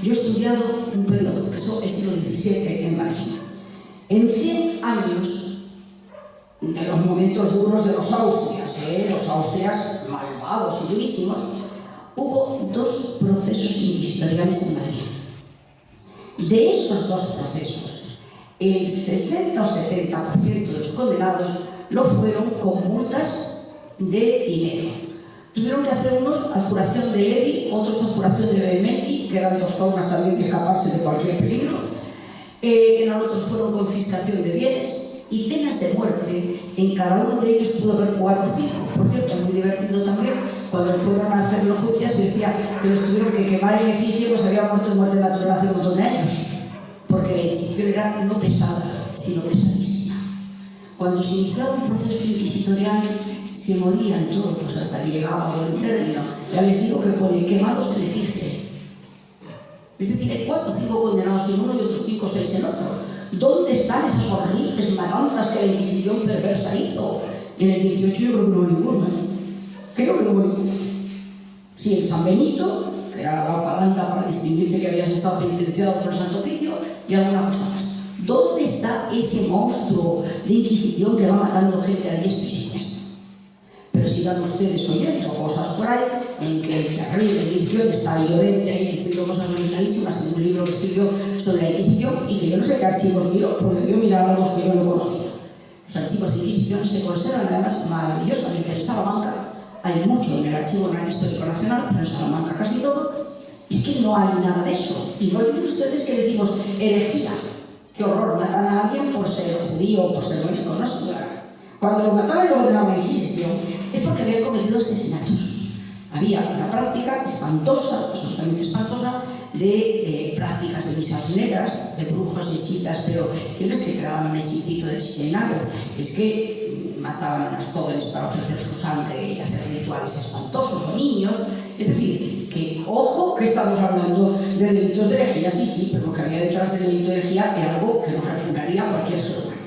yo he estudiado un periodo, que es el siglo XVII en Madrid. En 100 años, de los momentos duros de los Austrias malvados y durísimos, hubo 2 procesos inquisitoriales en Madrid. De esos 2 procesos, el 60 o 70% de los condenados lo fueron con multas de dinero. Tuvieron que hacer unos adjuración de levi, otros adjuración de vehementi, que eran 2 formas también de escaparse de cualquier peligro. En otros fueron confiscación de bienes y penas de muerte. En cada uno de ellos pudo haber 4 o 5. Por cierto, muy divertido también, cuando fueron a hacer los juicios se decía que los tuvieron que quemar en efigie, pues había muerto de muerte natural hace un montón de años. Porque la Inquisición era no pesada, sino pesadísima. Cuando se iniciaba un proceso inquisitorial, se morían todos hasta que llegaba a buen término. Ya les digo que pone quemados en efigie. Es decir, hay 4 o 5 condenados en uno y otros 5 o 6 en otro. ¿Dónde están esas horribles matanzas que la Inquisición perversa hizo? En el 18 yo creo que no hubo ninguno. Creo que no hubo ninguno. Sí, el San Benito, que era la palanca para distinguirte que habías estado penitenciado por el Santo Oficio, y alguna cosa más. ¿Dónde está ese monstruo de Inquisición que va matando gente a diestro y siniestro? Pero sigan ustedes oyendo cosas por ahí en que el terrible Inquisición está Llorente ahí diciendo cosas originalísimas en un libro que escribió sobre la Inquisición y que yo no sé qué archivos miró, porque debió mirar algo que yo no conocía. Los archivos de Inquisición se conservan además maravillosamente en Salamanca. Hay mucho en el Archivo Histórico Nacional, pero en Salamanca casi todo. Es que no hay nada de eso. Y no olviden ustedes que decimos herejía. Qué horror, matan a alguien por ser judío o por ser morisco, no señora. Cuando lo mataban y lo condenaban a la Inquisición es porque habían cometido asesinatos. Había una práctica espantosa, absolutamente espantosa, de prácticas de misas negras, de brujos y hechizas, pero que no es que creaban un hechicito de chichenago, es que mataban a unas jóvenes para ofrecer su sangre y hacer rituales espantosos, o niños. Es decir, que ojo que estamos hablando de delitos de herejía, sí, pero lo que había detrás del delito de herejía era algo que nos repugnaría a cualquier ser humano.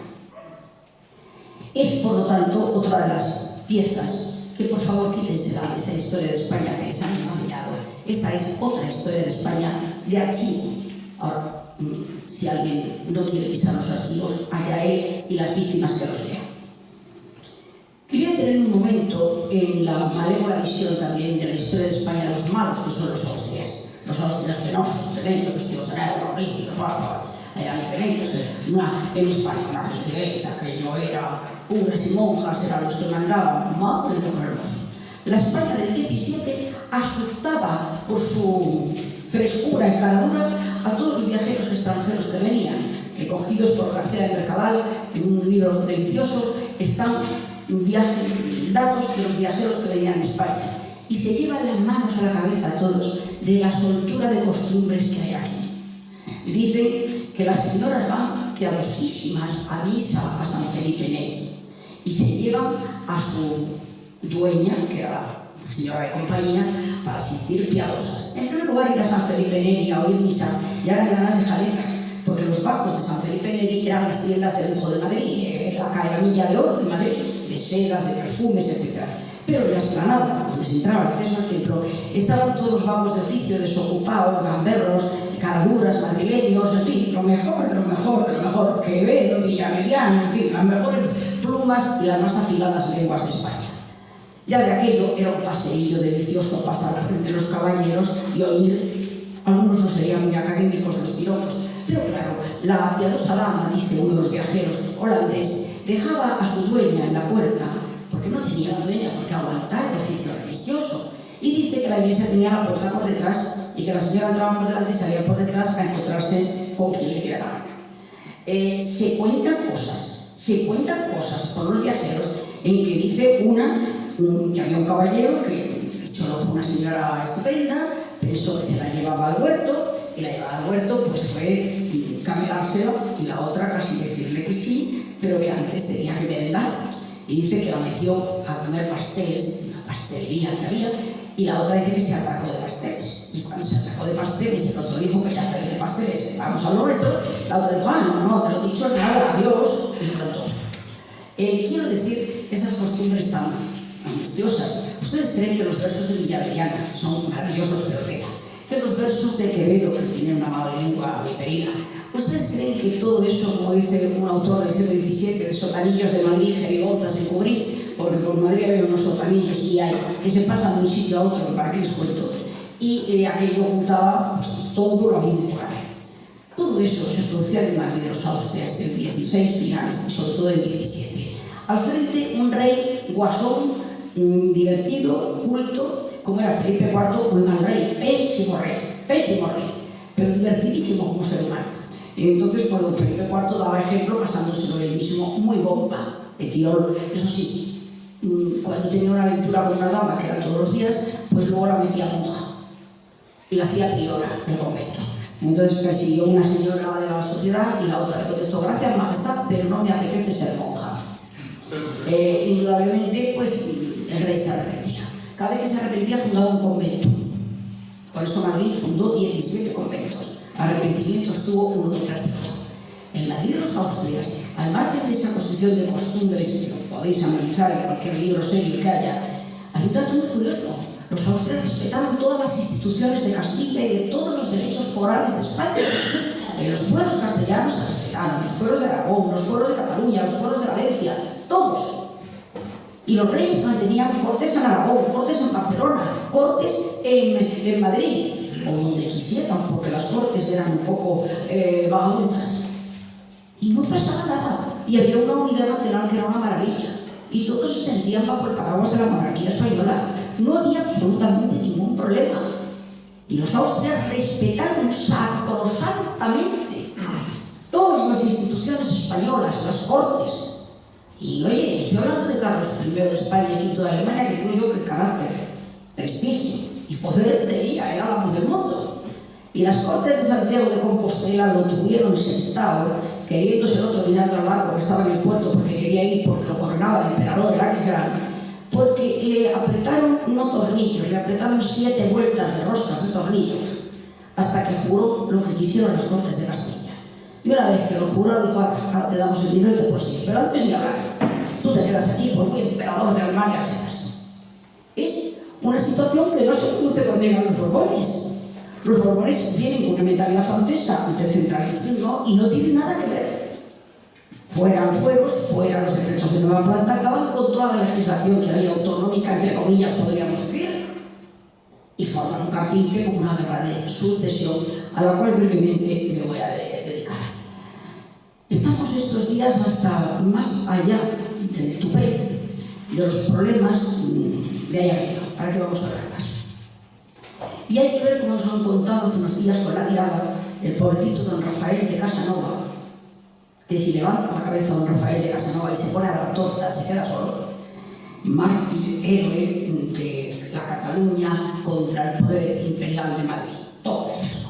Es, por lo tanto, otra de las piezas que, por favor, quítensela de esa historia de España que les han enseñado. Esta es otra historia de España de archivo. Ahora, si alguien no quiere pisar los archivos, allá él y las víctimas que los lean. en un momento en la malévola visión también de la historia de España de los malos, que son los austrias penosos, tremendos, vestidos de negro, rígidos, eran tremendos. En España una rigidez, aquello era curas y monjas, eran los que mandaban, madre de lo hermoso. La España del 17 asustaba por su frescura y caradura a todos los viajeros extranjeros que venían, recogidos por García de Mercadal en un libro delicioso. Están datos de los viajeros que venían a España y se llevan las manos a la cabeza a todos de la soltura de costumbres que hay aquí. Dicen que las señoras van piadosísimas a misa a San Felipe Neri y se llevan a su dueña, que era la señora de compañía, para asistir piadosas. En primer lugar, ir a San Felipe Neri a oír misa y eran ganas de jaleta, porque los bajos de San Felipe Neri eran las tiendas de lujo de Madrid, la Caeramilla de Oro de Madrid, de sedas, de perfumes, etc. Pero en la explanada, donde se entraba el acceso al templo, estaban todos los vagos de oficio, desocupados, gamberros, caraduras, madrileños, en fin, lo mejor de lo mejor de lo mejor, Quevedo, Villamediana, en fin, las mejores plumas y las más afiladas lenguas de España. Ya de aquello era un paseillo delicioso pasar entre los caballeros y oír, algunos no serían muy académicos los piropos, pero claro, la piadosa dama, dice uno de los viajeros holandés, dejaba a su dueña en la puerta, porque no tenía dueña, porque aguantaba el oficio religioso, y dice que la iglesia tenía la puerta por detrás y que la señora entraba por delante y salía por detrás a encontrarse con quien le diera la gana. Se cuentan cosas por los viajeros en que dice que había un caballero que echó el ojo a una señora estupenda, pensó que se la llevaba al huerto, y la llevaba al huerto pues fue camelársela, y la otra casi decirle que sí, pero que antes tenía que merendar. Y dice que la metió a comer pasteles, una pastelería que había, y la otra dice que se atracó de pasteles. Y cuando se atracó de pasteles, el otro dijo que ya está bien de pasteles, vamos a lo nuestro, la otra dijo, no, te lo he dicho, nada, adiós, y lo todo. Quiero decir que esas costumbres tan angustiosas. ¿Ustedes creen que los versos de Villavellana son maravillosos, pero qué? Que los versos de Quevedo, que tienen una mala lengua viperina, ¿ustedes creen que todo eso, como dice un autor del siglo XVII, de sotanillos de Madrid, jerigonzas en Cubrís, porque por Madrid había unos sotanillos y hay que se pasan de un sitio a otro, para qué les cuento, y aquello juntaba pues, todo lo habido por ahí? Todo eso se producía en Madrid de los Austrias del 16 finales y sobre todo del 17. Al frente un rey guasón, divertido, culto, como era Felipe IV, muy mal rey, pésimo rey, pero divertidísimo como ser humano. Y entonces, pues, don Felipe IV daba ejemplo pasándoselo él mismo, muy bomba, de Tirol. Eso sí, cuando tenía una aventura con una dama, que era todos los días, pues luego la metía monja y la hacía priora del convento. Entonces persiguió una señora de la sociedad y la otra le contestó, gracias majestad, pero no me apetece ser monja. Indudablemente, pues el rey se arrepentía. Cada vez que se arrepentía fundaba un convento. Por eso Madrid fundó 17 conventos. Arrepentimientos tuvo uno detrás de otro. En Madrid los Austrias, al margen de esa constitución de costumbres que lo podéis analizar en cualquier libro serio que haya, hay un dato muy curioso. Los austrias respetaron todas las instituciones de Castilla y de todos los derechos forales de España. Los fueros castellanos se respetaron, los fueros de Aragón, los fueros de Cataluña, los fueros de Valencia, todos. Y los reyes mantenían cortes en Aragón, cortes en Barcelona, cortes en Madrid, o donde quisieran, porque las cortes eran un poco vagabundas. Y no pasaba nada. Y había una unidad nacional que era una maravilla. Y todos se sentían bajo el paraguas de la monarquía española. No había absolutamente ningún problema. Y los austrias respetaron sacrosantamente todas las instituciones españolas, las cortes. Y oye, estoy hablando de Carlos I de España y Quito de Alemania, que digo yo que carácter, prestigio y poder tenía, era la voz del mundo. Y las cortes de Santiago de Compostela lo tuvieron sentado, queriéndose el otro mirando al barco que estaba en el puerto porque quería ir, porque lo coronaba el emperador de Laxgran, porque le apretaron, no tornillos, le apretaron 7 vueltas de roscas de tornillos, hasta que juró lo que quisieron las cortes de Castilla. Y una vez que lo juró, dijo, ahora te damos el dinero y te puedes ir, pero antes de hablar, tú te quedas aquí por muy emperador de Alemania que seas. Es una situación que no se produce cuando llegan los Borbones. Los Borbones vienen con una mentalidad francesa del centralismo y no tienen nada que ver. fueran fueros, fueran los decretos de nueva planta, acaban con toda la legislación que había autonómica, entre comillas, podríamos decir, y forman un capítulo como una guerra de sucesión, a la cual brevemente me voy a dedicar. Estamos estos días hasta más allá del tupé de los problemas de ahí arriba. ¿Para qué vamos a hablar más? Y hay que ver, como nos lo han contado hace unos días con la diada, el pobrecito don Rafael de Casanova, que si levanta la cabeza a don Rafael de Casanova y se pone a dar torta, se queda solo, mártir, héroe de la Cataluña contra el poder imperial de Madrid. Todo eso.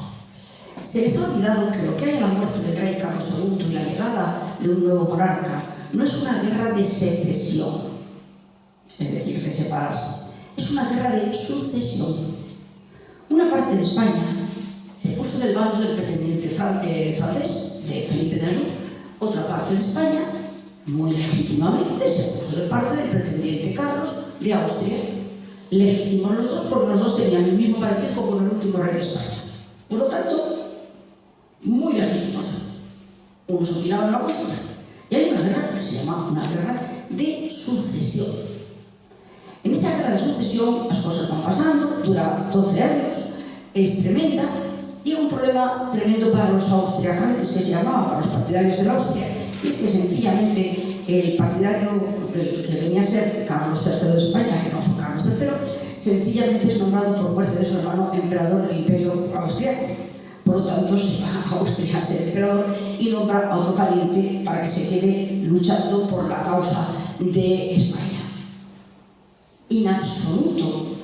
Se les ha olvidado que lo que hay en la muerte del rey Carlos II y la llegada de un nuevo monarca no es una guerra de secesión, es decir, de separarse, es una guerra de sucesión. Una parte de España se puso del bando del pretendiente francés, de Felipe de Anjou. Otra parte de España, muy legítimamente, se puso de parte del pretendiente Carlos de Austria. Legítimos los dos, porque los dos tenían el mismo parentesco con el último rey de España. Por lo tanto, muy legítimos. Unos opinaban una cosa. Y hay una guerra que se llama una guerra de sucesión. En esa guerra de sucesión las cosas van pasando, dura 12 años, es tremenda, y un problema tremendo para los austriacantes, que se llamaba, para los partidarios de la Austria, y es que sencillamente el partidario que venía a ser Carlos III de España, que no fue Carlos III, sencillamente es nombrado por muerte de su hermano emperador del Imperio Austriaco. Por lo tanto, se va a Austria a ser emperador y nombra a otro pariente para que se quede luchando por la causa de España. En absoluto,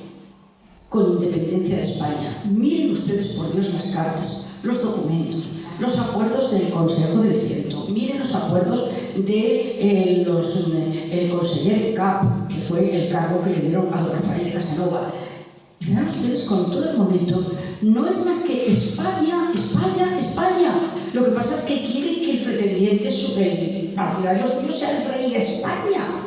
con independencia de España. Miren ustedes, por Dios, las cartas, los documentos, los acuerdos del Consejo del Ciento, miren los acuerdos de el conseller Cap, que fue el cargo que le dieron a don Rafael de Casanova. Y vean ustedes, con todo el momento, no es más que España, España, España. Lo que pasa es que quieren que el pretendiente, el partidario suyo, sea el rey de España.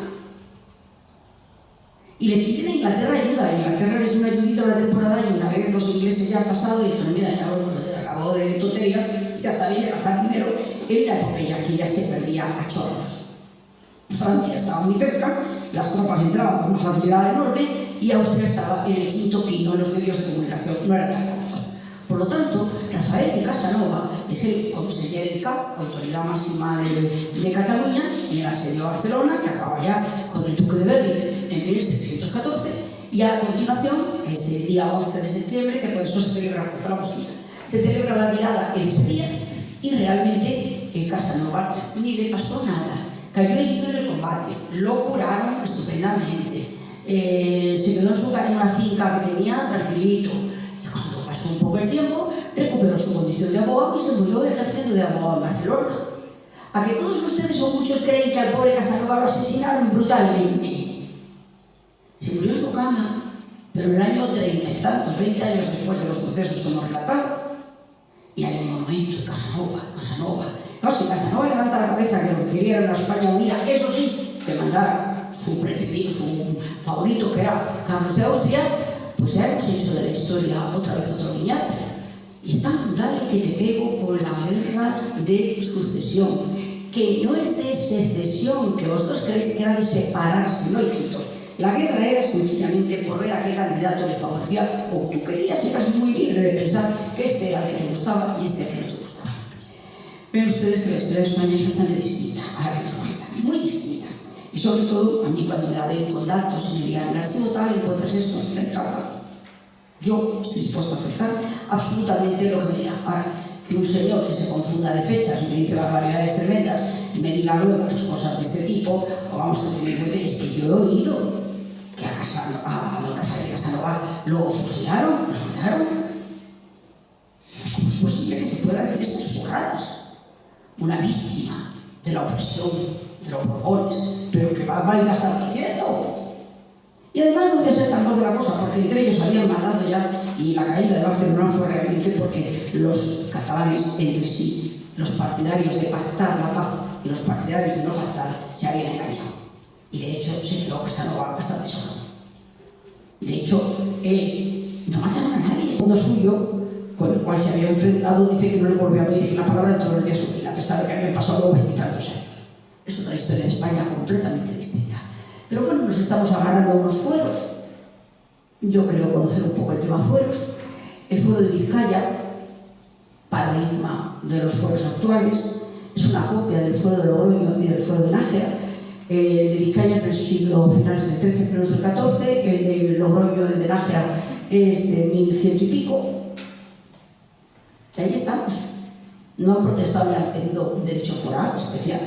Y le piden a Inglaterra ayuda. Inglaterra les dio una ayudita una temporada y una vez los ingleses ya han pasado y dijeron, mira, ya acabó de tonterías, ya está bien de gastar dinero. Era una epopeya que ya se perdía a chorros. Francia estaba muy cerca, las tropas entraban con una facilidad enorme y Austria estaba en el quinto pino en los medios de comunicación, no eran tan cortos. Por lo tanto, Rafael de Casanova es el conseller en cap, autoridad máxima de Cataluña, en el asedio a Barcelona, que acaba ya con el duque de Berwick en 1714, y a continuación, es el día 11 de septiembre, que por eso se celebra la diada en ese día, y realmente el Casanova ni le pasó nada. Cayó herido en el combate, lo curaron estupendamente, se quedó en una finca que tenía tranquilito, y cuando pasó un poco el tiempo, recuperó su condición de abogado y se murió ejerciendo de abogado en Barcelona. A que todos ustedes o muchos creen que al pobre Casanova lo asesinaron brutalmente. Se murió en su cama, pero en el año 30 y tantos, 20 años después de los sucesos que hemos relatado, y hay un monumento de Casanova. No, si Casanova levanta la cabeza que lo que quería era una España unida, eso sí, que mandara su pretendido, su favorito, que era Carlos de Austria, pues ya hemos hecho de la historia otra vez otro guiñapo. Y está dale que te pego con la guerra de sucesión, que no es de secesión, que vosotros creéis que era de separarse, no, hijitos. La guerra era sencillamente por ver a qué candidato le favorecía, o tú querías, eras muy libre de pensar que este era el que te gustaba y este el que no te gustaba. Ven ustedes que la historia de España es bastante distinta a la que nos cuentan, muy distinta. Y sobre todo, a mí cuando me da de contactos y me digan, en el archivo tal encuentras esto, tratamos. Yo estoy dispuesto a aceptar absolutamente lo que me diga. Ahora, que un señor que se confunda de fechas y me dice barbaridades tremendas y me diga luego pues, cosas de este tipo, o vamos a tener en cuenta, es que yo he oído que a don Rafael de Casanova lo fusilaron, lo mataron. ¿Cómo es posible que se pueda decir esas burradas? Una víctima de la opresión de los Borbones, pero que barbaridad está diciendo. Y además no debe ser tan mal de la cosa, porque entre ellos habían matado ya, y la caída de Barcelona fue realmente porque los catalanes entre sí, los partidarios de pactar la paz y los partidarios de no pactar, se habían enganchado. Y de hecho se quedó Casanova bastante solo. De hecho, no mataron a nadie. Uno suyo, con el cual se había enfrentado, dice que no le volvió a dirigir la palabra en todos los días de su vida, a pesar de que habían pasado 20 y tantos años. Es otra historia de España completamente distinta. Pero bueno, nos estamos agarrando a unos fueros. Yo creo conocer un poco el tema fueros. El fuero de Vizcaya, paradigma de los fueros actuales, es una copia del fuero de Logroño y del fuero de Nájera. El de Vizcaya es del siglo finales del XIII, primeros del XIV, el de Logroño, el de Nájera, es de 1100 y pico. Y ahí estamos. No han protestado ni han pedido un derecho foral especial,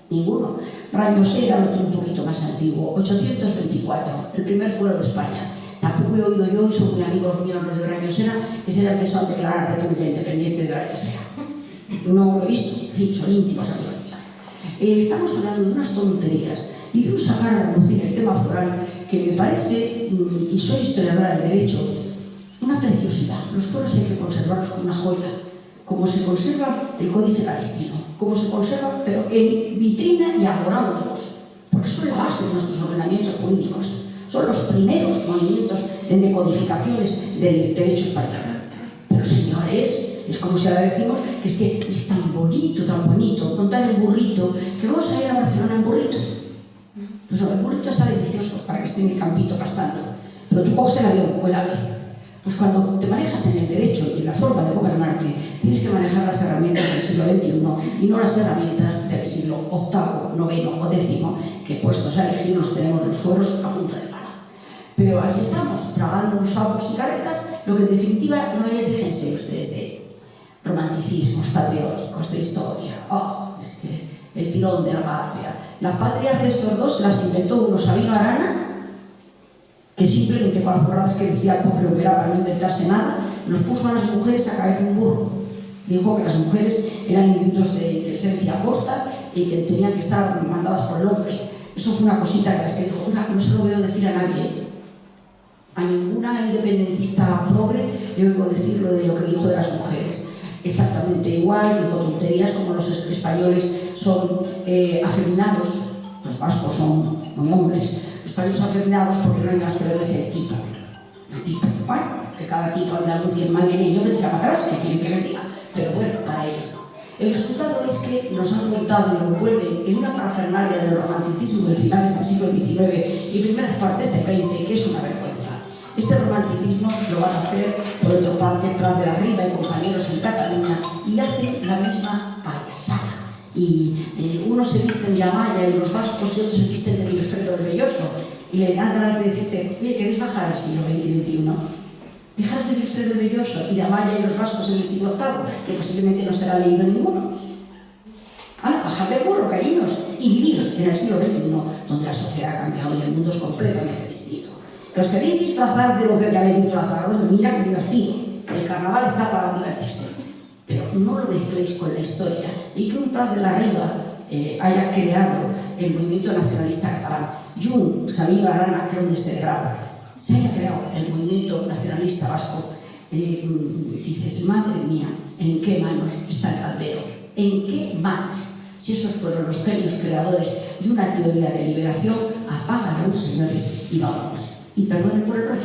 ninguno. Rañosera lo tiene un poquito más antiguo, 824, el primer fuero de España. Tampoco he oído yo, y son muy amigos míos los de Rañosera, que se haya empezado a declarar República Independiente de Rañosera. No lo he visto, en fin, son íntimos amigos míos. Estamos hablando de unas tonterías y de un sacar a relucir el tema foral que me parece, y soy historiadora del derecho, una preciosidad. Los fueros hay que conservarlos como una joya, como se conserva el Códice Calistino, como se conserva, pero en vitrina y adorándolos, porque son la base de nuestros ordenamientos jurídicos. Son los primeros movimientos en decodificaciones del derecho español. Pero señores, es como si ahora decimos que es tan bonito montar el burrito, que vamos a ir a Barcelona en burrito. Pues el burrito está delicioso para que esté en el campito pastando, pero tú coges el avión o el ave. Pues cuando te manejas en el derecho y en la forma de gobernarte, tienes que manejar las herramientas del siglo XXI y no las herramientas del siglo VIII, IX o X, que puestos a elegir nos tenemos los fueros a punta de pala. Pero aquí estamos, tragándonos sapos y caretas, lo que en definitiva no es, déjense ustedes de romanticismos patrióticos, de historia. Oh, es que el tirón de la patria. Las patrias de estos dos las inventó uno Sabino Arana, que simplemente con las borradas que decía el pobre Olvera para no inventarse nada, nos puso a las mujeres a caer un burro. Dijo que las mujeres eran individuos de inteligencia corta y que tenían que estar mandadas por el hombre. Eso fue una cosita que las que dijo, oiga, no se lo veo decir a nadie. A ninguna independentista progre le oigo decir lo que dijo de las mujeres. Exactamente igual, dijo tonterías como los españoles son afeminados, los vascos son muy hombres, los españoles son afeminados porque no hay más que verles el tipo. El tipo, bueno, que cada tipo andaluz y el madrileño que tira para atrás, que quieren que les diga, pero bueno, para ellos no. El resultado es que nos han montado y nos vuelven en una parafernalia del romanticismo del finales del siglo XIX y primeras partes del XX, que es una vergüenza. Este romanticismo lo van a hacer, por otra parte, Prat de la Riba y compañeros en Cataluña, y hacen la misma payasada. Y unos se visten de Amaya y los vascos y otros se visten de Vilfredo el Belloso, y le dan ganas de decirte, oye, ¿queréis bajar al siglo XX y XXI? Dejaros de Vilfredo el Belloso y de Amaya y los vascos en el siglo VIII, que posiblemente no será leído ninguno. Bajar del burro, cariños, y vivir en el siglo XXI, donde la sociedad ha cambiado y el mundo es completamente distinto. Que os queréis disfrazar de lo que queréis disfrazaros, mira que divertido. El carnaval está para divertirse. Pero no lo mezcléis con la historia. Y que un Prat de la Riba haya creado el movimiento nacionalista catalán y un Sabino Arana, que es un descerebrado, se haya creado el movimiento nacionalista vasco, dices, madre mía, ¿en qué manos está el caldero? ¿En qué manos? Si esos fueron los genios creadores de una teoría de liberación, apaga la luz, señores, y vámonos. Y perdonen por el rollo.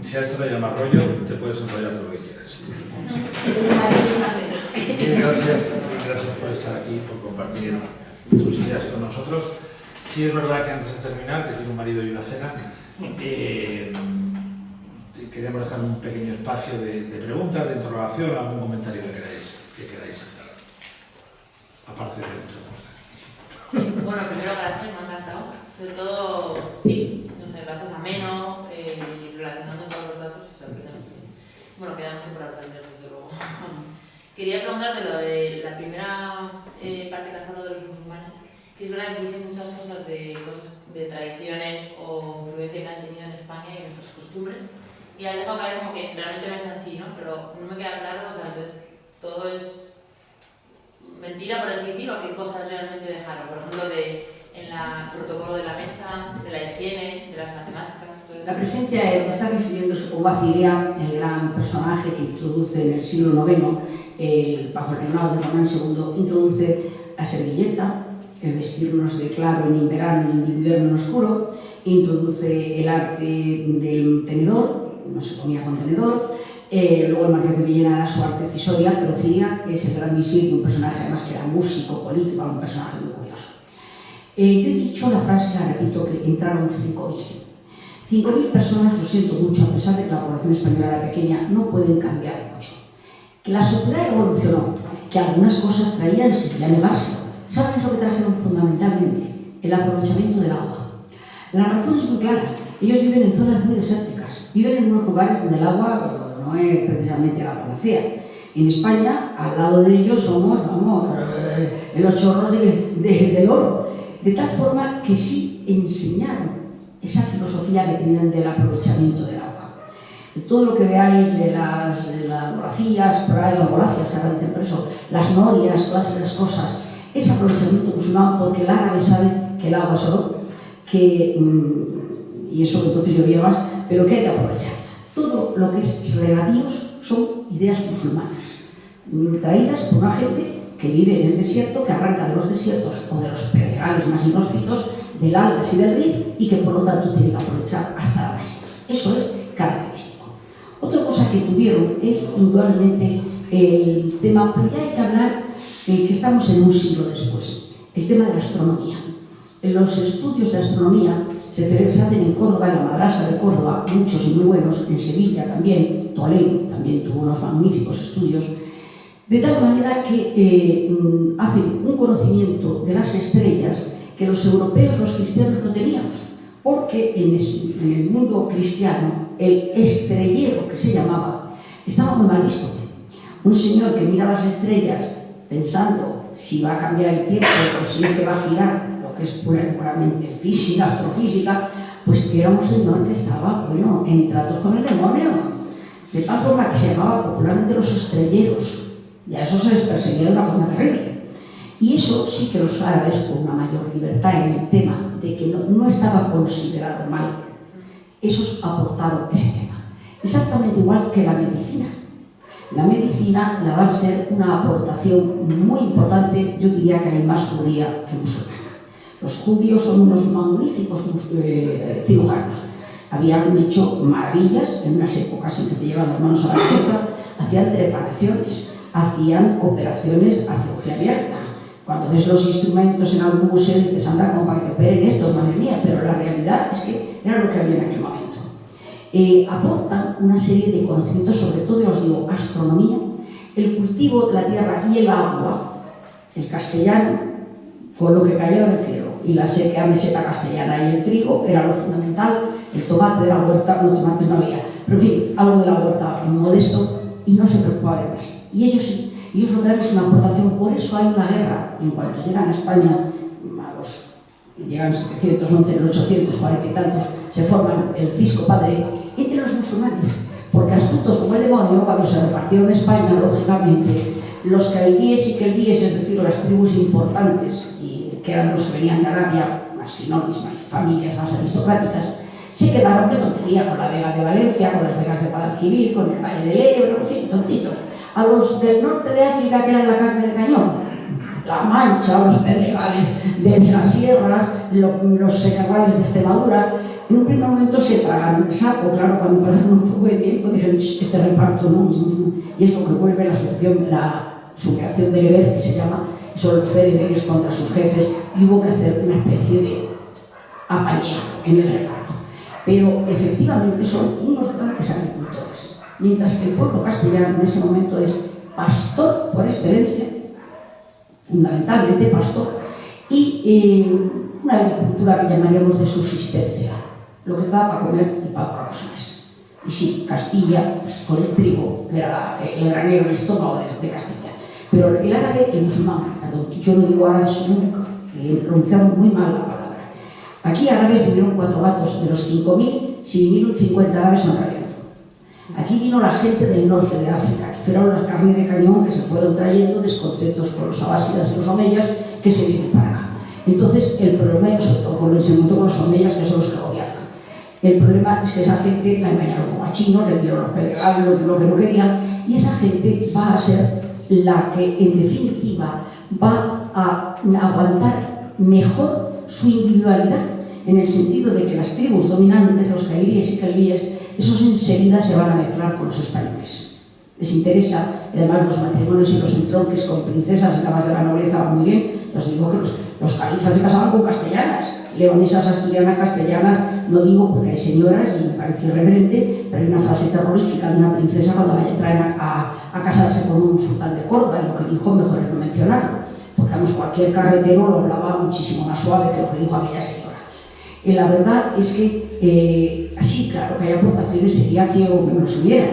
Si a esto le llamas rollo, te puedes enrollar todo lo que quieras. Gracias por estar aquí, por compartir tus ideas con nosotros. Sí es verdad que antes de terminar, que tiene un marido y una cena, queríamos dejar un pequeño espacio de preguntas, de interrogación, algún comentario que queráis hacer. Aparte de muchas cosas. Sí, bueno, primero gracias, me ha encantado. Sobre todo, sí, no sé, gracias ameno, relacionando todos los datos, se aprende mucho. Bueno, queda mucho por aprender, desde luego. Quería preguntar de lo de la primera parte que has hablado de los musulmanes, que es verdad que se dicen muchas cosas de tradiciones o influencia que han tenido en España y en nuestras costumbres, y has dejado caer como que realmente no es así, ¿no? Pero no me queda claro, o sea, entonces todo es mentira, por así decirlo, qué cosas realmente dejaron, por ejemplo, en el protocolo de la mesa, de la higiene, de las matemáticas. Todo eso. La presencia te está refiriendo, supongo, a Ciria, el gran personaje que introduce en el siglo IX, bajo el reinado de Román II, introduce la servilleta, el vestirnos de claro en verano y en invierno en oscuro, introduce el arte del tenedor, no se comía con tenedor, luego el Marqués de Villena era su arte cisorial, pero Ciriac es el gran visir, un personaje además que era músico, político, un personaje muy curioso. Yo he dicho la frase, la repito, que entraron 5.000. 5.000 personas, lo siento mucho, a pesar de que la población española era pequeña, no pueden cambiar mucho. Que la sociedad evolucionó, que algunas cosas traían, se quería negárselo. ¿Sabes lo que trajeron fundamentalmente? El aprovechamiento del agua. La razón es muy clara. Ellos viven en zonas muy desérticas, viven en unos lugares donde el agua no es precisamente la panacea. En España, al lado de ellos somos, vamos, los chorros del oro. De tal forma que sí enseñaron esa filosofía que tenían del aprovechamiento del agua. Todo lo que veáis de las grafías, por ahí, las grafías que ahora dicen por eso, las norias, todas esas cosas, es aprovechamiento musulmán, porque el árabe sabe que el agua es oro, y eso entonces llovía más, pero que hay que aprovechar. Todo lo que es regadíos son ideas musulmanas, traídas por una gente que vive en el desierto, que arranca de los desiertos o de los pedregales más inhóspitos, del Atlas y del Rif, y que por lo tanto tiene que aprovechar hasta la base. Eso es característico. Otra cosa que tuvieron es indudablemente el tema, pero ya hay que hablar que estamos en un siglo después, el tema de la astronomía. Los estudios de astronomía se hacen en Córdoba, en la Madrasa de Córdoba, muchos y muy buenos, en Sevilla también, Toledo también tuvo unos magníficos estudios, de tal manera que hacen un conocimiento de las estrellas que los europeos, los cristianos, no teníamos, porque en el mundo cristiano el estrellero, que se llamaba, estaba muy mal visto. Un señor que mira las estrellas pensando si va a cambiar el tiempo o si este va a girar, lo que es puramente física, astrofísica, pues que era un señor que estaba, bueno, en tratos con el demonio, de tal forma que se llamaba popularmente los estrelleros, y a eso se les perseguía de una forma terrible. Y eso sí que los árabes, con una mayor libertad en el tema de que no estaba considerado mal, esos aportaron ese tema. Exactamente igual que la medicina. La medicina la va a ser una aportación muy importante, yo diría que hay más judía que musulmana. Los judíos son unos magníficos cirujanos. Habían hecho maravillas en unas épocas en que te llevan las manos a la cabeza, hacían trepanaciones, hacían operaciones a cirugía abierta. Cuando ves los instrumentos en algún museo y dices, anda, como para que operen estos, madre mía, pero la realidad es que era lo que había en aquel momento. Aportan una serie de conocimientos, sobre todo, os digo, astronomía, el cultivo de la tierra y el agua, el castellano, con lo que caía del cielo, y la meseta castellana y el trigo era lo fundamental, el tomate de la huerta, no, tomates no había, pero en fin, algo de la huerta modesto, y no se preocupaba de más. Y ellos sí. Ellos lo que dan es una aportación, por eso hay una guerra. En cuanto llegan a España, llegan 711, en 840 y tantos, se forman el cisco padre entre los musulmanes, porque astutos como el demonio, cuando se repartieron España, lógicamente, los cailíes y quelvíes, es decir, las tribus importantes, y que eran los que venían de Arabia, más finolis, más familias más aristocráticas, se quedaron, qué tontería, con la Vega de Valencia, con las Vegas de Guadalquivir, con el Valle del Ebro, en fin, tontitos. A los del norte de África, que eran la carne de cañón, la Mancha, los pedregales de las sierras, los secavales de Extremadura, en un primer momento se tragaron el saco. Claro, cuando pasaron un poco de tiempo dijeron, este reparto no, y es lo que vuelve la asociación, la sublevación bereber, que se llama, son los bereberes contra sus jefes, y hubo que hacer una especie de apañejo en el reparto. Pero efectivamente son unos grandes agricultores. Mientras que el pueblo castellano en ese momento es pastor por excelencia, fundamentalmente pastor, y una agricultura que llamaríamos de subsistencia, lo que te da para comer y para otra cosa más. Y sí, Castilla, pues, con el trigo, que era el granero, el estómago de Castilla. Pero el árabe, el musulmán, perdón, yo no digo árabe nunca, he pronunciado muy mal la palabra. Aquí árabes vinieron 4 gatos, de los 5.000, si vinieron 50 árabes no habían. Aquí vino la gente del norte de África, que fueron la carne de cañón que se fueron trayendo descontentos con los abásidas y los omeyas que se vienen para acá. Entonces, el problema, sobre todo se montó con los omeyas, que son los que gobiernan. El problema es que esa gente la engañaron como a chinos, le dieron los pedregales, lo que no querían, y esa gente va a ser la que, en definitiva, va a aguantar mejor su individualidad, en el sentido de que las tribus dominantes, los cairíes y calvíes, esos enseguida se van a mezclar con los españoles. Les interesa, además los matrimonios y los entronques con princesas y damas de la nobleza van muy bien. Os digo que los califas se casaban con castellanas, leonesas, asturianas, castellanas, no digo porque hay señoras, y me parece irreverente, pero hay una frase terrorífica de una princesa cuando traen a casarse con un sultán de Córdoba, y lo que dijo mejor es no mencionarlo, porque vamos, cualquier carretero lo hablaba muchísimo más suave que lo que dijo aquella señora. Y la verdad es que, sí, claro que hay aportaciones, sería ciego que no los hubiera.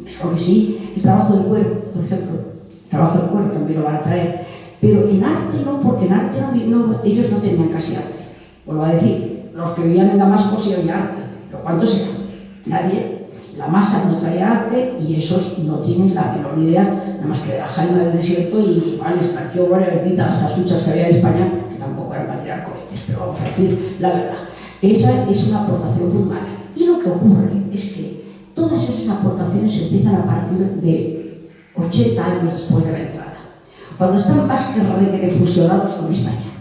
Claro que sí, el trabajo del cuero, por ejemplo, el trabajo del cuero también lo van a traer, pero en arte no, porque en arte ellos no tenían casi arte. Vuelvo a decir, los que vivían en Damasco sí había arte, pero ¿cuántos eran? Nadie. La masa no traía arte y esos no tienen la menor idea, nada más que de la jaina del desierto, y les pareció benditas las huchas que había en España, que tampoco eran para tirar cohetes, pero vamos a decir la verdad. Esa es una aportación muy mala. Y lo que ocurre es que todas esas aportaciones empiezan a partir de 80 años después de la entrada, cuando están más que fusionados con España,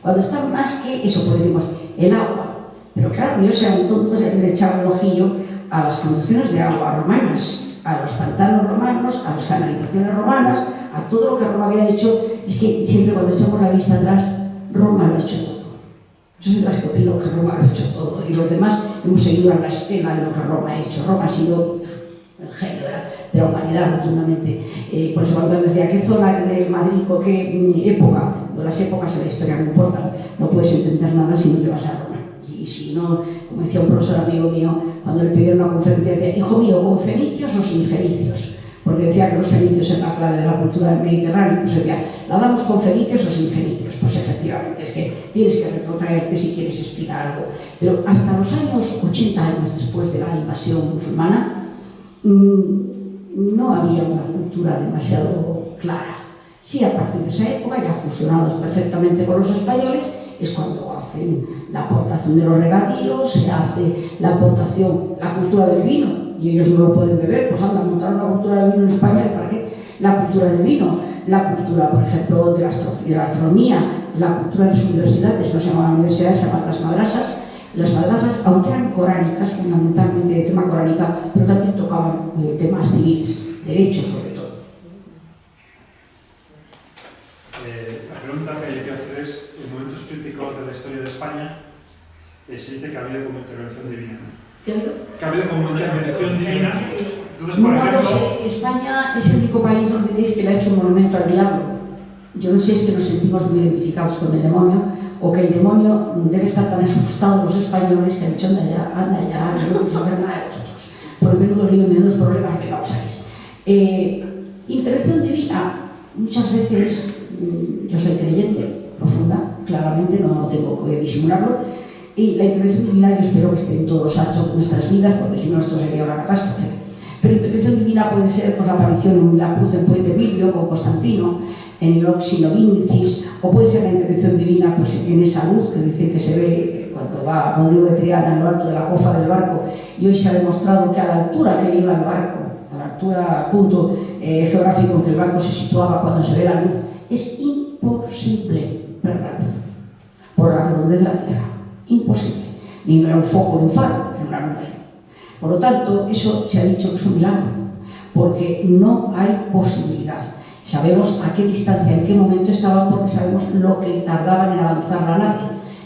cuando están más que eso, pues decimos, el agua. Pero claro, ellos eran tontos de echar el ojillo a las conducciones de agua romanas, a los pantanos romanos, a las canalizaciones romanas, a todo lo que Roma había hecho. Es que siempre cuando echamos la vista atrás, Roma lo ha hecho todo. Yo soy de las que opino que Roma lo ha hecho todo, y los demás hemos seguido a la estela de lo que Roma ha hecho. Roma ha sido el genio de la humanidad, rotundamente. Por eso cuando decía, ¿qué zona de Madrid o qué época? No, las épocas en la historia no importan. No puedes entender nada si no te vas a Roma. Y si no, como decía un profesor amigo mío, cuando le pidieron una conferencia, decía, hijo mío, ¿con fenicios o sin fenicios? Porque decía que los fenicios es la clave de la cultura del Mediterráneo. Pues decía, ¿la damos con fenicios o sin fenicios? Pues efectivamente, es que tienes que retrotraerte si quieres explicar algo. Pero hasta los años 80 años después de la invasión musulmana, no había una cultura demasiado clara. Sí, a partir de esa época, ya fusionados perfectamente con los españoles, es cuando hacen la aportación de los regadíos, se hace la aportación, la cultura del vino, y ellos no lo pueden beber, pues andan a montar una cultura del vino en España, ¿y para qué? La cultura del vino, la cultura, por ejemplo, de la astronomía, la cultura de las universidades, no se llamaban universidades, se llamaban las madrasas. Las madrasas, aunque eran coránicas, fundamentalmente de tema coránica, pero también tocaban temas civiles, derechos sobre todo. La pregunta que hay que hacer es, en momentos críticos de la historia de España, se dice que ha habido como intervención divina. ¿Qué ha habido? Que ha habido como intervención divina. Entonces, por ejemplo... España es el único país, no olvidéis, que le ha hecho un monumento al diablo. Yo no sé si es que nos sentimos muy identificados con el demonio, o que el demonio debe estar tan asustado los españoles que han dicho, anda ya, yo no quiero saber nada de vosotros. Por el menudo lío y menudos problemas que causáis. Intervención divina, muchas veces, yo soy creyente profunda, claramente, no tengo que disimularlo, y la intervención divina yo espero que esté en todos los actos de nuestras vidas, porque si no esto sería una catástrofe. Pero intervención divina puede ser por la aparición en la cruz del puente Bilbio con Constantino, en el Oxino Vinicis, o puede ser la intervención divina pues, en esa luz que dicen que se ve cuando va Rodrigo de Triana en lo alto de la cofa del barco, y hoy se ha demostrado que a la altura que iba el barco, a la altura, punto geográfico en que el barco se situaba cuando se ve la luz, es imposible ver la luz por la redondez de la Tierra. Imposible. Ni era un foco ni un faro, era una luna. Por lo tanto, eso se ha dicho que es un milagro, porque no hay posibilidad. Sabemos a qué distancia, en qué momento estaban, porque sabemos lo que tardaban en avanzar la nave.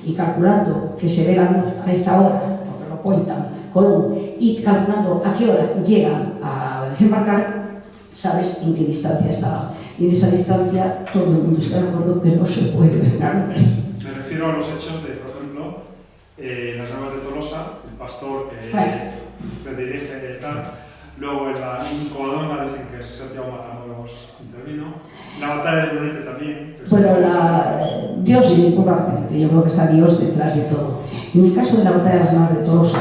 Y calculando que se ve la luz a esta hora, porque lo cuentan Colón, y calculando a qué hora llegan a desembarcar, sabes en qué distancia estaban. Y en esa distancia todo el mundo está de acuerdo que no se puede ver una luna. Me refiero a los hechos de, por ejemplo, las Navas de Tolosa, el pastor que dirige tal. Luego en la Covadonga dicen que Sergio Matamoros intervino. La batalla de Brunete también. Bueno, Dios y mi pueblo arquitecto, yo creo que está Dios detrás de todo. En el caso de la batalla de las Navas de Tolosa,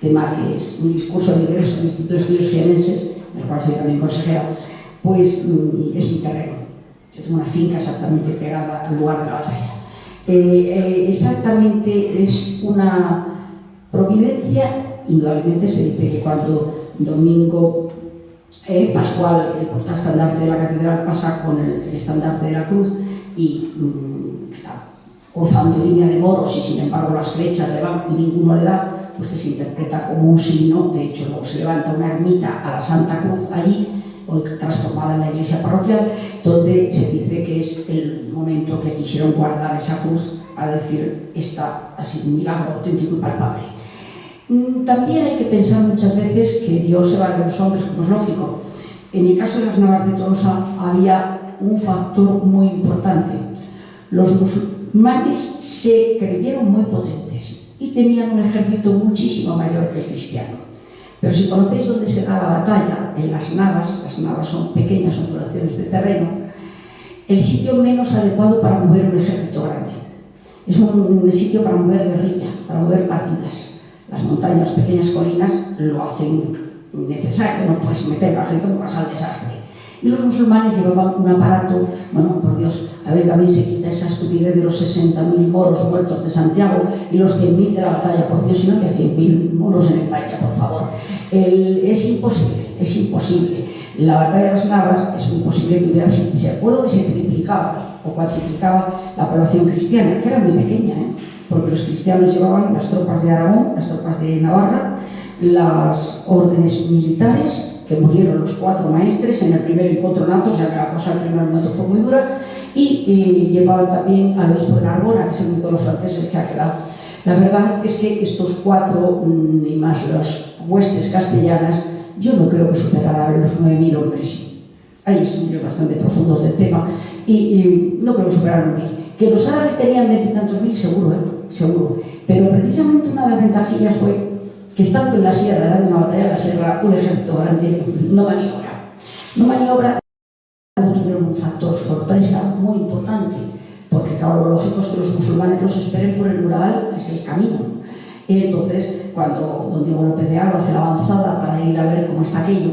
tema que es mi discurso de ingreso al Instituto de Estudios Jienenses, del cual soy también consejera, pues es mi terreno. Yo tengo una finca exactamente pegada al lugar de la batalla. Exactamente es una providencia, indudablemente se dice que cuando Domingo Pascual, el portaestandarte de la catedral, pasa con el estandarte de la cruz y está cruzando en línea de moros y sin embargo las flechas le van y ninguno le da, pues que se interpreta como un signo. De hecho, luego se levanta una ermita a la Santa Cruz allí, hoy transformada en la iglesia parroquial, donde se dice que es el momento que quisieron guardar esa cruz a decir, esta ha sido un milagro auténtico y palpable. También hay que pensar muchas veces que Dios se vale de los hombres, como es lógico. En el caso de las Navas de Tolosa había un factor muy importante. Los musulmanes se creyeron muy potentes y tenían un ejército muchísimo mayor que el cristiano. Pero si conocéis dónde se da la batalla, en las Navas son pequeñas, son poblaciones de terreno, el sitio menos adecuado para mover un ejército grande. Es un sitio para mover guerrilla, para mover partidas. Las montañas, pequeñas colinas, lo hacen necesario, no puedes meter al ejército, vas al desastre. Y los musulmanes llevaban un aparato, bueno, por Dios, a ver, también se quita esa estupidez de los 60.000 moros muertos de Santiago y los 100.000 de la batalla, por Dios, si no había 100.000 moros en España, por favor. Es imposible. La batalla de las Navas es imposible que hubiera sido. Se acuerdo que se triplicaba o cuatriplicaba la población cristiana, que era muy pequeña, porque los cristianos llevaban las tropas de Aragón, las tropas de Navarra, las órdenes militares, que murieron los 4 maestres en el primer encontronazo, o sea que la cosa al primer momento fue muy dura, y llevaban también al obispo de Narbona, que es el único de los franceses que ha quedado. La verdad es que estos 4, y más las huestes castellanas, yo no creo que superaran los 9.000 hombres. Hay estudios bastante profundos del tema, y no creo que superaran 1.000. Que los árabes tenían 20 y tantos mil, seguro, seguro. Pero precisamente una de las ventajillas fue que estando en la sierra, dando una batalla en la sierra, un ejército grande no maniobra. No maniobra, tuvieron un factor sorpresa muy importante, porque claro, lo lógico es que los musulmanes los esperen por el mural, que es el camino. Entonces, cuando don Diego López de Haro hace la avanzada para ir a ver cómo está aquello,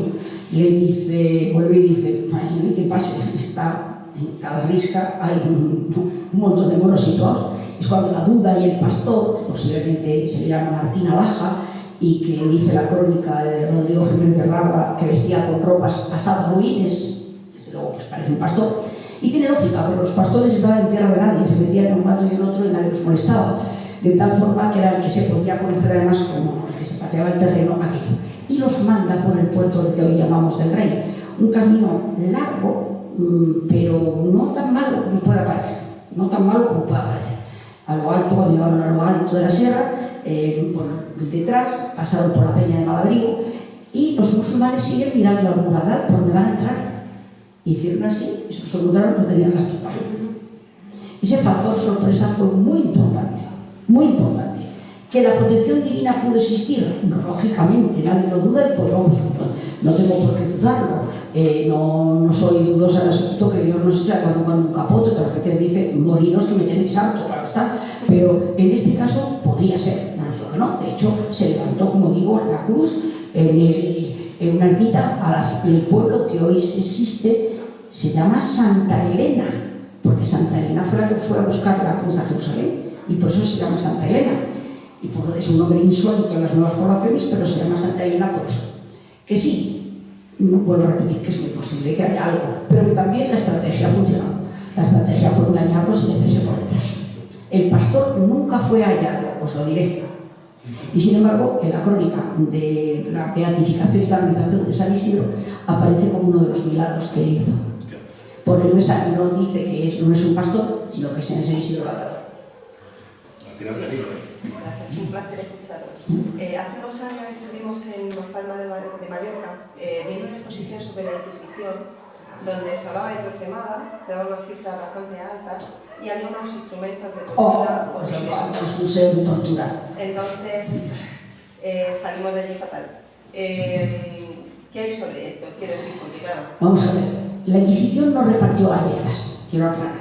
le dice, vuelve y dice, ay, ¿qué pasa? Está en cada risca, hay un montón de moros situados. Es cuando la duda y el pastor, posiblemente se le llama Martín Alaja, y que dice la crónica de Rodrigo Jiménez de Rada que vestía con ropas pasadas ruines, desde luego pues parece un pastor, y tiene lógica, porque los pastores estaban en tierra de nadie, se metían en un bando y en otro y nadie los molestaba, de tal forma que era el que se podía conocer además como el que se pateaba el terreno aquello, y los manda por el puerto de que hoy llamamos del Rey, un camino largo, pero no tan malo como pueda parecer, a lo alto, cuando llegaron a lo alto de la sierra, por detrás, pasaron por la peña de Malabrigo y los musulmanes siguen mirando al muradar por donde van a entrar. Hicieron así y se los encontraron que tenían la tropa. Ese factor sorpresa fue muy importante, muy importante. Que la protección divina pudo existir, lógicamente, nadie lo duda y podemos, no tengo por qué dudarlo. No soy dudosa del asunto que Dios nos echa cuando un capote, que la gente dice, moriros que me tenéis harto, claro está. Pero en este caso podría ser, no digo que no. De hecho, se levantó, como digo, la cruz en una ermita el pueblo que hoy existe, se llama Santa Elena, porque Santa Elena fue la que fue a buscar la cruz a Jerusalén, y por eso se llama Santa Elena. Y por lo de es un nombre insólito en las nuevas poblaciones, pero se llama Santa Elena por eso. Que sí, no vuelvo a repetir que es muy posible que haya algo, pero que también la estrategia funcionó. La estrategia fue engañarlos y meterse por detrás. El pastor nunca fue hallado, os lo diré. Y sin embargo, en la crónica de la beatificación y canonización de San Isidro aparece como uno de los milagros que él hizo. Porque no dice que no es un pastor, sino que es San Isidro Labrador. Gracias, un placer escucharos. Hace unos años estuvimos en Los Palmas de Mallorca viendo una exposición sobre la Inquisición, donde se hablaba de Torquemada, se daban unas cifras bastante altas y había unos instrumentos de tortura. Los museos de tortura. Entonces salimos de allí fatal. ¿Qué hay sobre esto? Quiero decir, porque claro. Vamos a ver, la Inquisición no repartió galletas, quiero aclararlo.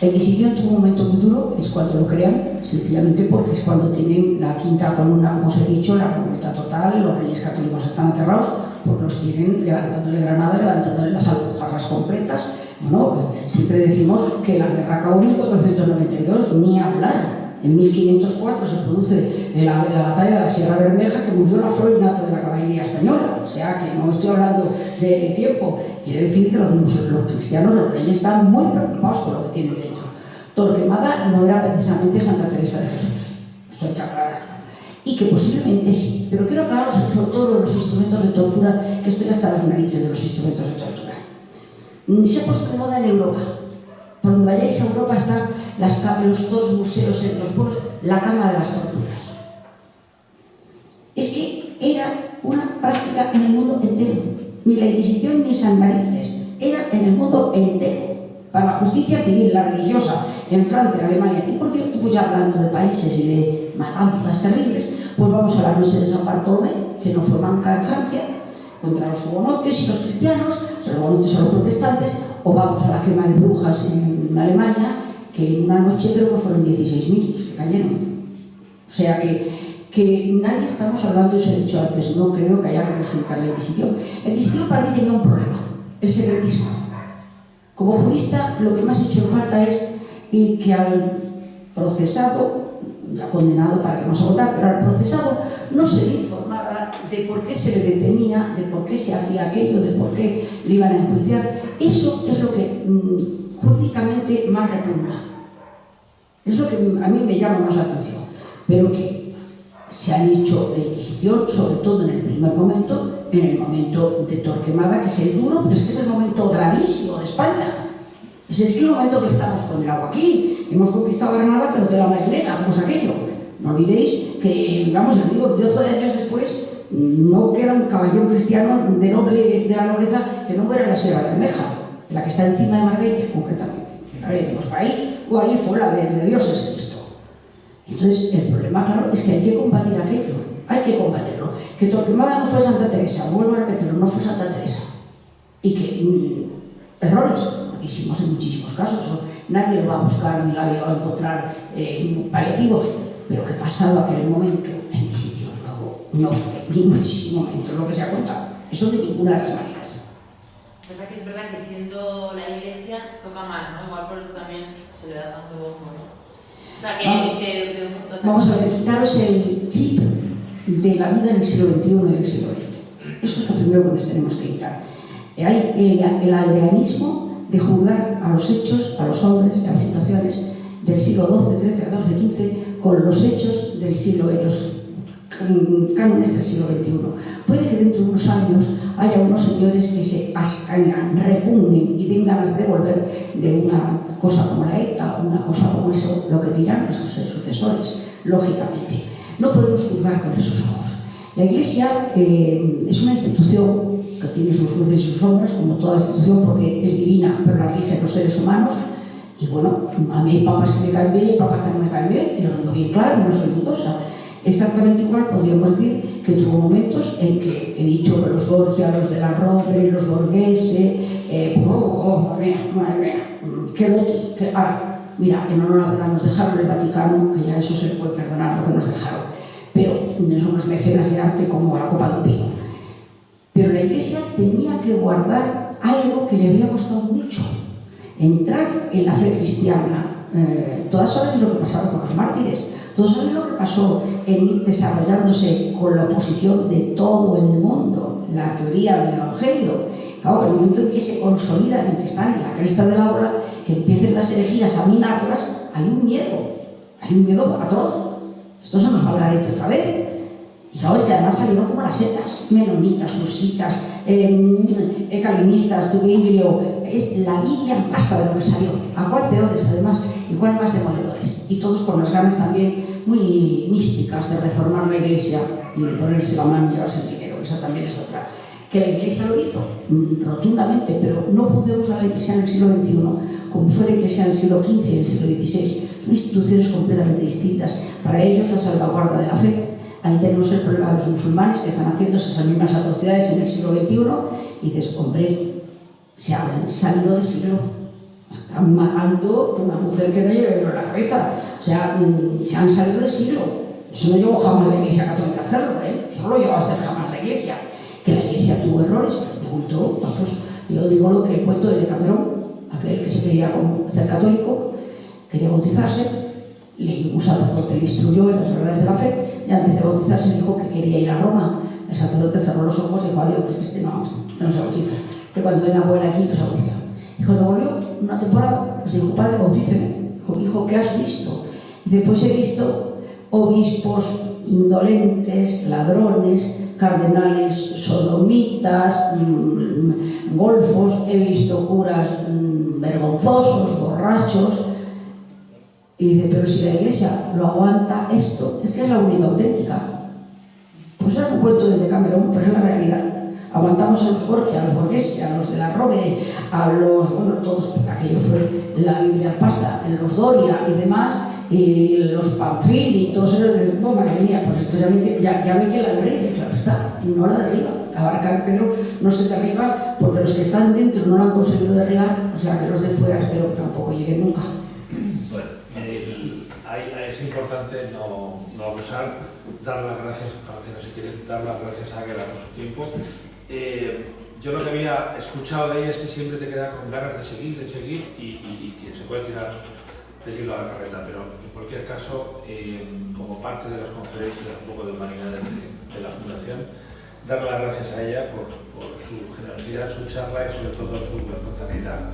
La Inquisición tuvo un momento muy duro, es cuando lo crean, sencillamente porque es cuando tienen la quinta columna, como os he dicho, la revuelta total, los reyes católicos están aterrados, porque los tienen levantándole Granada, levantándole las alpujarras completas. Bueno, siempre decimos que la guerra acabó en 1492, ni hablar. En 1504 se produce la batalla de la Sierra Bermeja, que murió la flor y nata de la caballería española. O sea, que no estoy hablando de tiempo. Quiere decir que los cristianos, los reyes, están muy preocupados con lo que tienen dentro. Torquemada no era precisamente Santa Teresa de Jesús, esto hay que aclararlo. Y que posiblemente sí, pero quiero aclarar sobre todo los instrumentos de tortura, que estoy hasta las narices de los instrumentos de tortura. Se ha puesto de moda en Europa. Por donde vayáis a Europa están los dos museos en los pueblos, la cama de las torturas. Es que era una práctica en el mundo entero. Ni la Inquisición ni San Narices, era en el mundo entero. Para la justicia civil, la religiosa, en Francia, en Alemania. Y por cierto, pues ya hablando de países y de matanzas terribles, pues vamos a la noche de San Bartolomé, Xenofomanca en Francia, contra los hugonotes y los cristianos, los hugonotes son los protestantes, o vamos a la quema de brujas en Alemania, que en una noche creo que fueron 16.000 que cayeron. O sea que nadie estamos hablando, y os he dicho antes, no creo que haya que resultar la Inquisición. La Inquisición para mí tenía un problema, el secretismo. Como jurista, lo que más he hecho falta es que al procesado, ya condenado para que no se votara, pero al procesado no se le informara de por qué se le detenía, de por qué se hacía aquello, de por qué le iban a enjuiciar. Eso es lo que jurídicamente más repugna. Es lo que a mí me llama más la atención. Pero que se han hecho de Inquisición, sobre todo en el primer momento, en el momento de Torquemada, que es el duro, pero es que es el momento gravísimo de España. Es el momento que estamos con el agua aquí. Hemos conquistado Granada, pero de la Magdalena, pues aquello. No olvidéis que, vamos, ya digo, 12 años después, no queda un caballero cristiano de la nobleza que no muera en la Sierra de Bermeja, en la que está encima de Marbella, concretamente. Pues ahí, o ahí fuera de Dios es Cristo. Entonces, el problema, claro, es que hay que combatir aquello, hay que combatirlo. Que Torquemada no fue Santa Teresa, vuelvo a repetirlo, no fue Santa Teresa. Y que errores, muchísimos en muchísimos casos, nadie lo va a buscar ni nadie va a encontrar paliativos, pero que pasado aquel momento, la Inquisición luego no fue ni muchísimo menos lo que se ha contado. Eso de ninguna de las maneras. O sea que es verdad que siendo la Iglesia choca más, ¿no? Igual por eso también se le da tanto bombo, ¿no? O sea vamos a ver, quitaros el chip de la vida en el siglo XXI y el siglo XX. Eso es lo primero que nos tenemos que quitar. Hay el aldeanismo de juzgar a los hechos, a los hombres, a las situaciones del siglo XII, XIII, XIV, XV, con los hechos del siglo, los cánones del siglo XXI. Puede que dentro de unos años haya unos señores que se ascañan, repugnen y den ganas de volver de una cosa como la ETA, una cosa como eso, lo que dirán nuestros sucesores, lógicamente. No podemos juzgar con esos ojos. La Iglesia es una institución que tiene sus luces y sus sombras, como toda institución, porque es divina, pero la rigen los seres humanos. Y bueno, a mí hay papas que me caen bien y hay papas que no me caen bien, y lo digo bien claro, no soy dudosa. Exactamente igual podríamos decir que tuvo momentos en que he dicho que los Borgia, los de la Romer, los Borghese, madre mía, qué lote, que ahora, mira, en honor a verdad nos dejaron el Vaticano, que ya eso se le puede perdonar lo que nos dejaron, pero son unos mecenas de arte como la copa de un pino. Pero la Iglesia tenía que guardar algo que le había costado mucho, entrar en la fe cristiana. Todas saben lo que pasaba con los mártires, todos saben lo que pasó en ir desarrollándose con la oposición de todo el mundo, la teoría del Evangelio. Claro, en el momento en que se consolidan, en que están en la cresta de la ola, que empiecen las herejías a minarlas, hay un miedo atroz. Esto se nos va a hablar de otra vez. Y claro, que además salieron como las setas, menonitas, susitas, calvinistas, tubiglio, es la Biblia en pasta de lo que salió, a cuál peores además, y cuál más demoledores, y todos con las ganas también muy místicas de reformar la Iglesia y de ponerse la mano y llevarse el dinero, esa también es otra. Que la Iglesia lo hizo rotundamente, pero no juzguemos a la Iglesia en el siglo XXI como fue la Iglesia en el siglo XV y en el siglo XVI, son instituciones completamente distintas. Para ellos la salvaguarda de la fe. Ahí tenemos el problema de los musulmanes que están haciendo esas mismas atrocidades en el siglo XXI y dices, hombre, se han salido del siglo, están matando a una mujer que no lleve en la cabeza, o sea, se han salido del siglo. Eso no llevó jamás la Iglesia Católica a hacerlo, eso no lo llevó a hacer jamás la Iglesia. Que la Iglesia tuvo errores, pero debutó, vamos, yo digo lo que el cuento de Camerón, aquel que se quería hacer católico, quería bautizarse, un sacerdote le instruyó en las verdades de la fe, y antes de bautizarse dijo que quería ir a Roma. El sacerdote cerró los ojos y dijo, adiós, no se bautiza, que cuando venga abuela aquí, pues se bautiza. Y cuando volvió una temporada, pues dijo, padre, bautíceme. hijo, ¿qué has visto? Dice, pues he visto obispos indolentes, ladrones, cardenales sodomitas, golfos, he visto curas vergonzosos, borrachos. Y dice, pero si la Iglesia lo aguanta esto, es que es la única auténtica. Pues es un cuento de Decamerón, pero es la realidad. Aguantamos a los Borgia, a los Borghese, a los de la Robe, a los, bueno, todos, aquello fue la Biblia Pasta, los Doria y demás, y los Pamphili y todos esos, oh, madre mía, pues esto ya ve que la derribe, claro está, no la derriba. La barca de Pedro no se derriba porque los que están dentro no la han conseguido derribar, o sea que los de fuera espero que tampoco lleguen nunca. Bueno, es importante no abusar, dar las gracias, si quieren, dar las gracias a Águeda por su tiempo. Yo lo que había escuchado de ella es que siempre te queda con ganas de seguir y que se puede tirar del hilo a la carreta, pero en cualquier caso, como parte de las conferencias un poco de humanidades de la Fundación, dar las gracias a ella por su generosidad, su charla y sobre todo su espontaneidad.